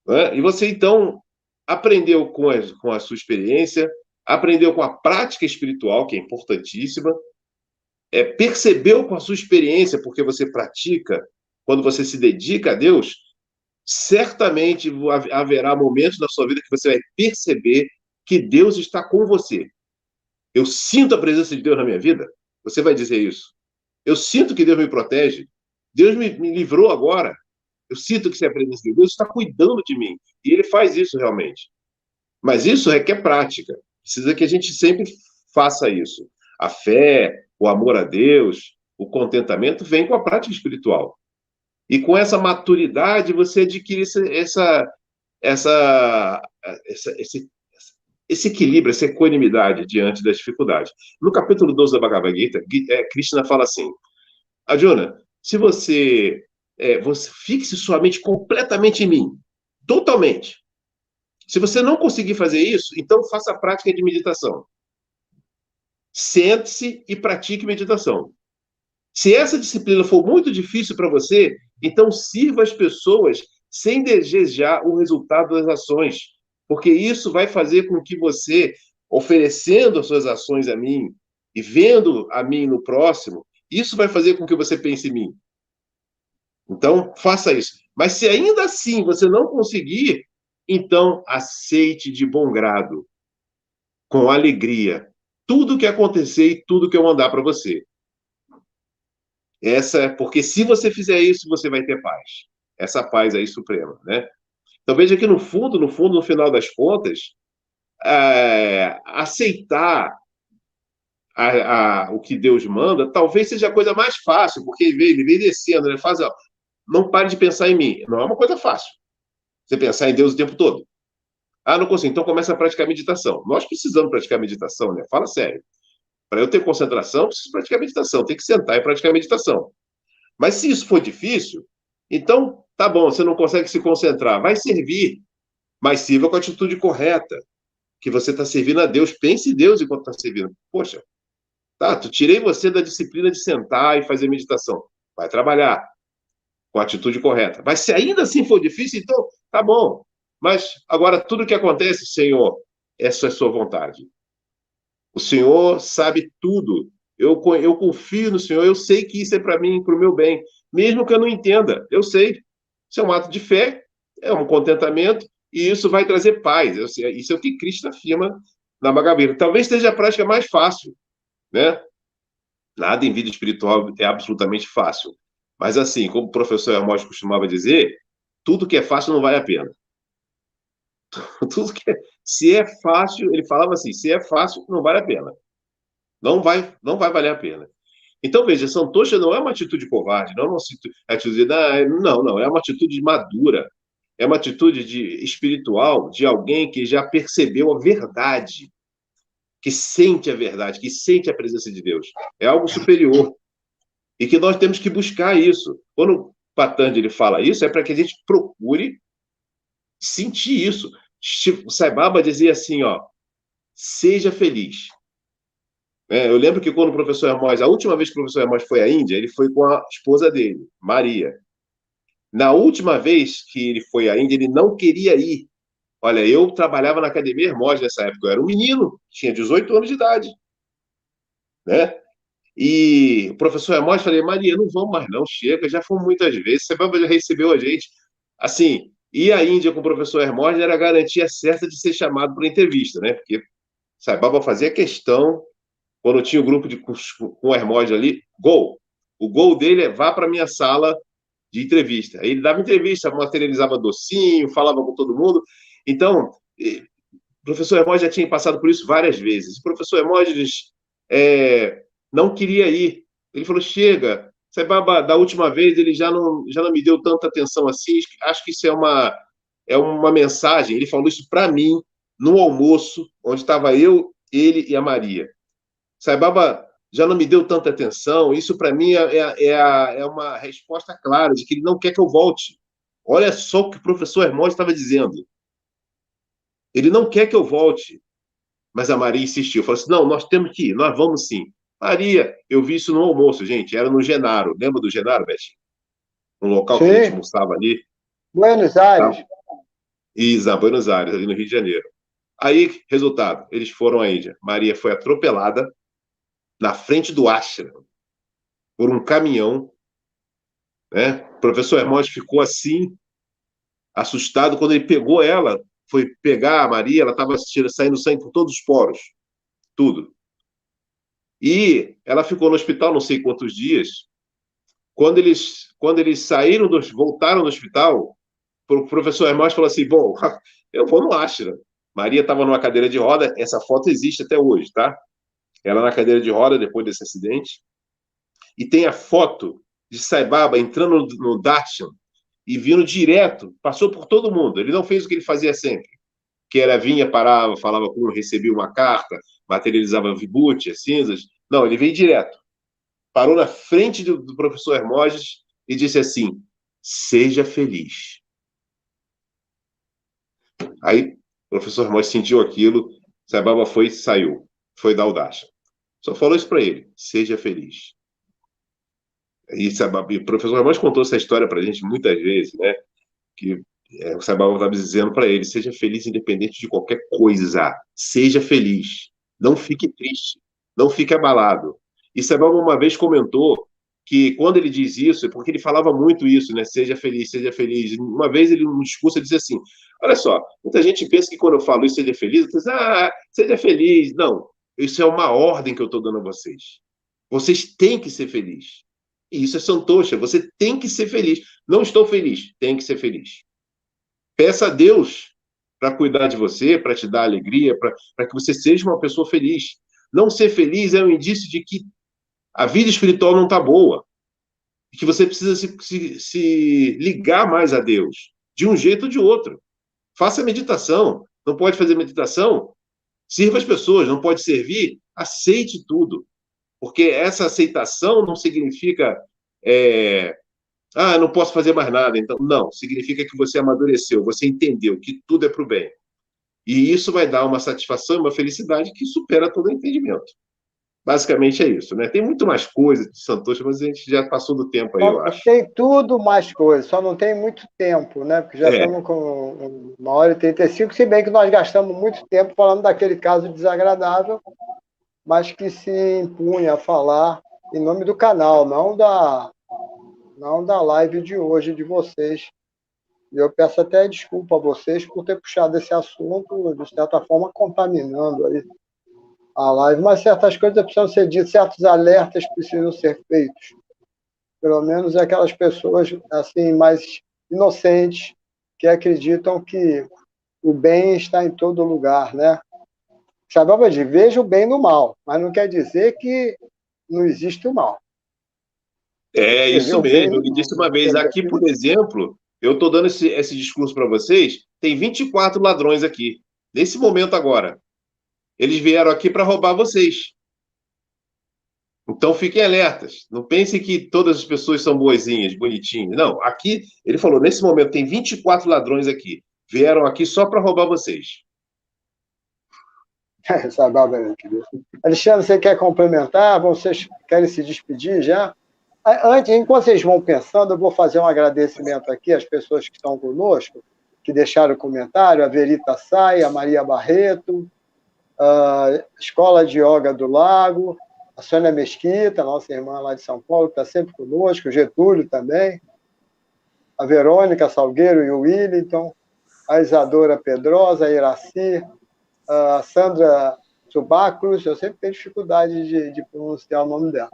Speaker 2: Né? E você, então, aprendeu com a sua experiência, aprendeu com a prática espiritual, que é importantíssima, percebeu com a sua experiência, porque você pratica, quando você se dedica a Deus, certamente haverá momentos na sua vida que você vai perceber que Deus está com você. Eu sinto a presença de Deus na minha vida. Você vai dizer isso. Eu sinto que Deus me protege. Deus me livrou agora. Eu sinto que a presença de Deus está cuidando de mim. E Ele faz isso realmente. Mas isso requer prática. Precisa que a gente sempre faça isso. A fé, o amor a Deus, o contentamento vem com a prática espiritual. E com essa maturidade você adquire esse equilíbrio, essa equanimidade diante das dificuldades. No capítulo 12 da Bhagavad Gita, Krishna fala assim, Arjuna, se você fixe sua mente completamente em mim, totalmente. Se você não conseguir fazer isso, então faça a prática de meditação. Sente-se e pratique meditação. Se essa disciplina for muito difícil para você, então sirva as pessoas sem desejar o resultado das ações, porque isso vai fazer com que você, oferecendo as suas ações a mim e vendo a mim no próximo, isso vai fazer com que você pense em mim. Então, faça isso. Mas se ainda assim você não conseguir, então aceite de bom grado, com alegria, tudo que acontecer e tudo que eu mandar para você. Porque se você fizer isso, você vai ter paz. Essa paz aí suprema, né? Então veja que no fundo, no final das contas, aceitar o que Deus manda talvez seja a coisa mais fácil, porque ele vem descendo, ele faz, ó, não pare de pensar em mim. Não é uma coisa fácil. Você pensar em Deus o tempo todo. Ah, não consigo. Então começa a praticar meditação. Nós precisamos praticar meditação, né? Fala sério. Para eu ter concentração, eu preciso praticar meditação. Tem que sentar e praticar meditação. Mas se isso for difícil, então tá bom, você não consegue se concentrar. Vai servir, mas sirva com a atitude correta. Que você está servindo a Deus. Pense em Deus enquanto está servindo. Poxa, tá, tirei você da disciplina de sentar e fazer meditação. Vai trabalhar com a atitude correta. Mas se ainda assim for difícil, então tá bom. Mas agora tudo que acontece, Senhor, essa é a sua vontade. O Senhor sabe tudo. Eu confio no Senhor, eu sei que isso é para mim, para o meu bem. Mesmo que eu não entenda, eu sei. Isso é um ato de fé, é um contentamento, e isso vai trazer paz. Isso é o que Cristo afirma na Bhagavad Gita. Talvez seja a prática mais fácil, né? Nada em vida espiritual é absolutamente fácil. Mas assim, como o professor Hermógenes costumava dizer, tudo que é fácil não vale a pena. Se é fácil, ele falava assim, se é fácil, não vale a pena. Não vai valer a pena. Então, veja, Santosha não é uma atitude covarde, não é uma atitude, não, é uma atitude madura, é uma atitude espiritual de alguém que já percebeu a verdade, que sente a verdade, que sente a presença de Deus. É algo superior. E que nós temos que buscar isso. Quando o Patanjali fala isso, é para que a gente procure sentir isso. O Sai Baba dizia assim, ó, seja feliz. Eu lembro que quando o professor Hermógenes, a última vez que o professor Hermógenes foi à Índia, ele foi com a esposa dele, Maria. Na última vez que ele foi à Índia, ele não queria ir. Olha, eu trabalhava na Academia Hermógenes nessa época, eu era um menino, tinha 18 anos de idade, né? E o professor Hermógenes falei, Maria, não vamos mais não, chega, já fomos muitas vezes, você já recebeu a gente. Assim, ir à Índia com o professor Hermógenes era a garantia certa de ser chamado para entrevista, né? Porque Sai Baba fazia questão, quando tinha o grupo com o Hermógenes ali, gol. O gol dele é vá para a minha sala de entrevista. Aí ele dava entrevista, materializava docinho, falava com todo mundo. Então, o professor Hermógenes já tinha passado por isso várias vezes. O professor Hermógenes não queria ir. Ele falou, chega, Sai Baba, da última vez ele já não me deu tanta atenção assim, acho que isso é uma mensagem. Ele falou isso para mim, no almoço, onde estava eu, ele e a Maria. Sai Baba já não me deu tanta atenção. Isso, para mim, é uma resposta clara de que ele não quer que eu volte. Olha só o que o professor Hermógenes estava dizendo. Ele não quer que eu volte. Mas a Maria insistiu. Falou assim, não, nós temos que ir, nós vamos sim. Maria, eu vi isso no almoço, gente. Era no Genaro. Lembra do Genaro, Betinho? Um local que a gente almoçava ali.
Speaker 1: Buenos Aires.
Speaker 2: Tá? Isso, Buenos Aires, ali no Rio de Janeiro. Aí, resultado, eles foram à Índia. Maria foi atropelada na frente do ashram por um caminhão, né? O professor Hermógenes ficou assim, assustado, quando ele pegou ela, foi pegar a Maria, ela estava saindo sangue por todos os poros, tudo. E ela ficou no hospital não sei quantos dias. Quando eles voltaram do hospital, o professor Hermógenes falou assim, bom, eu vou no ashram. Maria estava numa cadeira de roda, essa foto existe até hoje, tá? Ela na cadeira de roda depois desse acidente. E tem a foto de Sai Baba entrando no darshan e vindo direto, passou por todo mundo. Ele não fez o que ele fazia sempre, que era vinha, parava, falava com um, recebia uma carta, materializava vibhuti, as cinzas. Não, ele veio direto. Parou na frente do professor Hermógenes e disse assim, seja feliz. Aí o professor Hermógenes sentiu aquilo, Sai Baba saiu, foi dar o darshan. Só falou isso para ele, seja feliz. E o professor Hermógenes contou essa história para a gente muitas vezes, né? Que o Sai Baba estava dizendo para ele, seja feliz independente de qualquer coisa, seja feliz, não fique triste, não fique abalado. E Sai Baba uma vez comentou que quando ele diz isso, é porque ele falava muito isso, né? Seja feliz, seja feliz. Uma vez, ele, no discurso, ele disse assim: olha só, muita gente pensa que quando eu falo isso, seja feliz, eu penso, seja feliz. Não, isso é uma ordem que eu estou dando a vocês. Vocês têm que ser felizes. E isso é Santosha, você tem que ser feliz. Não estou feliz, tem que ser feliz. Peça a Deus para cuidar de você, para te dar alegria, para que você seja uma pessoa feliz. Não ser feliz é um indício de que a vida espiritual não está boa, que você precisa se ligar mais a Deus, de um jeito ou de outro. Faça meditação. Não pode fazer meditação? Sirva as pessoas. Não pode servir? Aceite tudo. Porque essa aceitação não significa não posso fazer mais nada. Então, não. Significa que você amadureceu, você entendeu que tudo é para o bem. E isso vai dar uma satisfação e uma felicidade que supera todo entendimento. Basicamente é isso, né? Tem muito mais coisas de Santosha, mas a gente já passou do tempo aí, eu acho.
Speaker 1: Tem tudo mais coisas, só não tem muito tempo, né? Porque já estamos com 1h35, se bem que nós gastamos muito tempo falando daquele caso desagradável, mas que se impunha a falar em nome do canal, não da live de hoje de vocês. E eu peço até desculpa a vocês por ter puxado esse assunto, de certa forma, contaminando aí a live, mas certas coisas precisam ser ditas, certos alertas precisam ser feitos. Pelo menos aquelas pessoas assim mais inocentes que acreditam que o bem está em todo lugar, né? Sababa diz, veja o bem no mal, mas não quer dizer que não existe o mal.
Speaker 2: É isso mesmo. Eu disse uma vez, aqui, por exemplo, eu estou dando esse discurso para vocês, tem 24 ladrões aqui, nesse momento agora. Eles vieram aqui para roubar vocês. Então fiquem alertas. Não pensem que todas as pessoas são boazinhas, bonitinhas. Não, aqui, ele falou, nesse momento tem 24 ladrões aqui. Vieram aqui só para roubar vocês.
Speaker 1: Alexandre, você quer complementar? Vocês querem se despedir já? Antes, enquanto vocês vão pensando, eu vou fazer um agradecimento aqui às pessoas que estão conosco, que deixaram comentário, a Verita Sai, a Maria Barreto, a Escola de Yoga do Lago, a Sônia Mesquita, nossa irmã lá de São Paulo, que está sempre conosco, o Getúlio também, a Verônica Salgueiro e o Willington, a Isadora Pedrosa, a Iraci, a Sandra Subacruz, eu sempre tenho dificuldade de pronunciar o nome dela,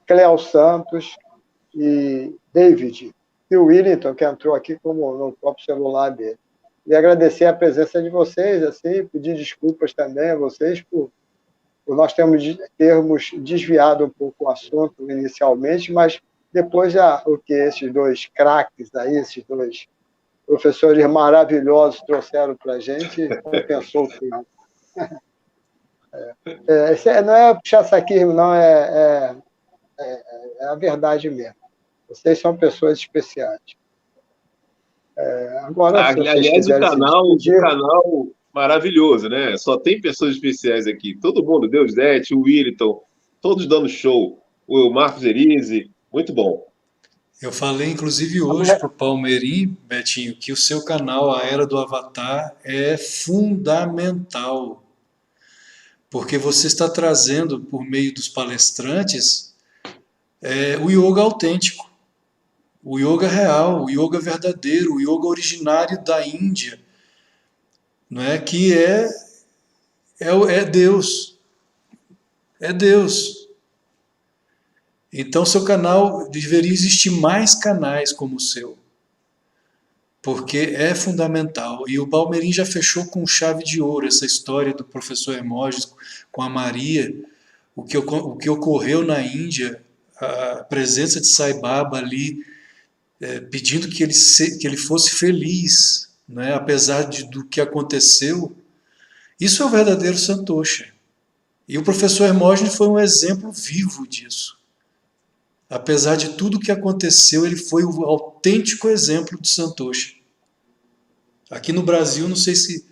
Speaker 1: Cleo Santos e David, e o Willington, que entrou aqui como no próprio celular dele. E agradecer a presença de vocês, assim, pedir desculpas também a vocês por nós termos desviado um pouco o assunto inicialmente, mas depois o que esses dois craques aí, esses dois professores maravilhosos trouxeram para a gente, compensou o tempo. Não é puxar saquismo, não, é a verdade mesmo. Vocês são pessoas especiais. Agora, se vocês
Speaker 2: aliás, o
Speaker 1: despedir...
Speaker 2: canal maravilhoso, né? Só tem pessoas especiais aqui. Todo mundo, Deusdete, o Willington, todos dando show. O Marcos Erize, muito bom.
Speaker 3: Eu falei, inclusive, hoje para o Palmeirim, Betinho, que o seu canal, A Era do Avatar, é fundamental. Porque você está trazendo, por meio dos palestrantes, o yoga autêntico, o yoga real, o yoga verdadeiro, o yoga originário da Índia, não é? Que é Deus. É Deus. Então, seu canal, deveria existir mais canais como o seu, porque é fundamental. E o Palmeirim já fechou com chave de ouro essa história do professor Hermógenes com a Maria, o que ocorreu na Índia, a presença de Sai Baba ali, pedindo que ele fosse feliz, né, apesar do que aconteceu. Isso é o verdadeiro Santosha. E o professor Hermógenes foi um exemplo vivo disso. Apesar de tudo o que aconteceu, ele foi o autêntico exemplo de Santosha. Aqui no Brasil, não sei se...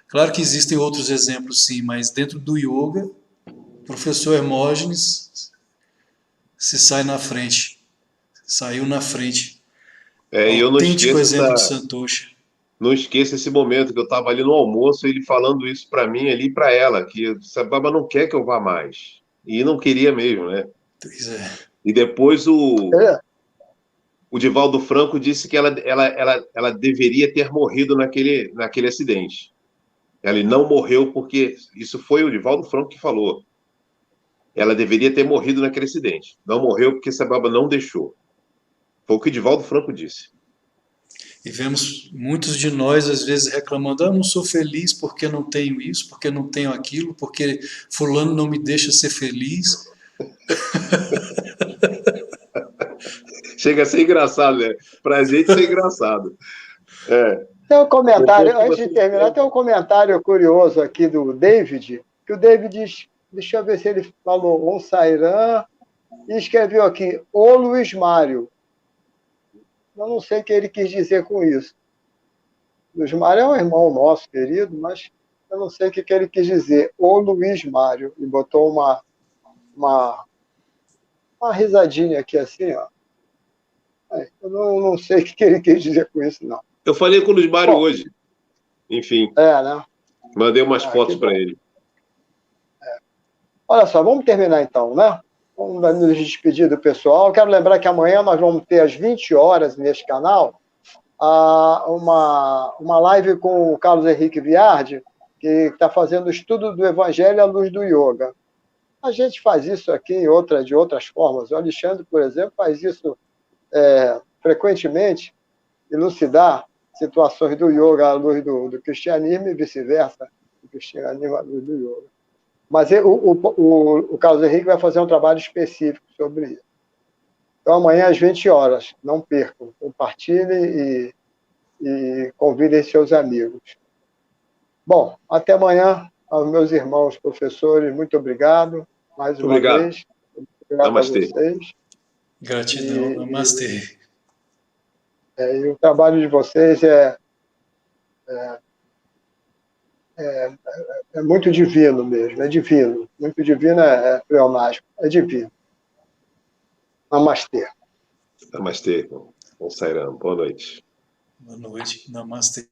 Speaker 3: Claro que existem outros exemplos, sim, mas dentro do yoga, o professor Hermógenes se sai na frente. Saiu na frente. Autêntico exemplo de Santosha.
Speaker 2: Não esqueça esse momento que eu estava ali no almoço, ele falando isso para mim ali e para ela, que Sai Baba não quer que eu vá mais. E não queria mesmo, né?
Speaker 3: Pois é.
Speaker 2: E depois
Speaker 1: É,
Speaker 2: o Divaldo Franco disse que ela deveria ter morrido naquele acidente. Ela não morreu porque... Isso foi o Divaldo Franco que falou. Ela deveria ter morrido naquele acidente. Não morreu porque Sababa não deixou. Foi o que o Divaldo Franco disse.
Speaker 3: E vemos muitos de nós, às vezes, reclamando: não sou feliz porque não tenho isso, porque não tenho aquilo, porque fulano não me deixa ser feliz.
Speaker 2: Chega a ser engraçado, né? Pra gente ser engraçado. É.
Speaker 1: tem um comentário,
Speaker 2: Depois que
Speaker 1: antes de terminar, tem um comentário curioso aqui do David, que o David diz, deixa eu ver se ele falou um Sairã, e escreveu aqui, o Luiz Mário. Eu não sei o que ele quis dizer com isso. Luiz Mário é um irmão nosso, querido, mas eu não sei o que ele quis dizer. O Luiz Mário. E botou uma risadinha aqui assim, ó. Eu não sei o que ele quis dizer com isso, não.
Speaker 2: Eu falei com o Luiz Mário
Speaker 1: Bom,
Speaker 2: hoje. Enfim,
Speaker 1: né?
Speaker 2: mandei umas fotos para ele.
Speaker 1: Olha só, vamos terminar então, né? Vamos nos despedir do pessoal. Quero lembrar que amanhã nós vamos ter às 20 horas neste canal uma live com o Carlos Henrique Viardi, que está fazendo o estudo do Evangelho à luz do Yoga. A gente faz isso aqui de outras formas. O Alexandre, por exemplo, faz isso frequentemente, elucidar situações do yoga à luz do cristianismo e vice-versa, do cristianismo à luz do yoga. Mas o Carlos Henrique vai fazer um trabalho específico sobre isso. Então, amanhã às 20 horas, não percam, compartilhem e convidem seus amigos. Bom, até amanhã, aos meus irmãos professores, muito obrigado, mais uma vez. Obrigado
Speaker 2: Namastê.
Speaker 1: a vocês.
Speaker 3: Gratidão, namastê.
Speaker 1: E o trabalho de vocês é muito divino mesmo, é divino. Muito divino é pleonástico, é divino. Namastê.
Speaker 2: Namastê, Bom Sairam. Boa noite.
Speaker 3: Boa noite, namastê.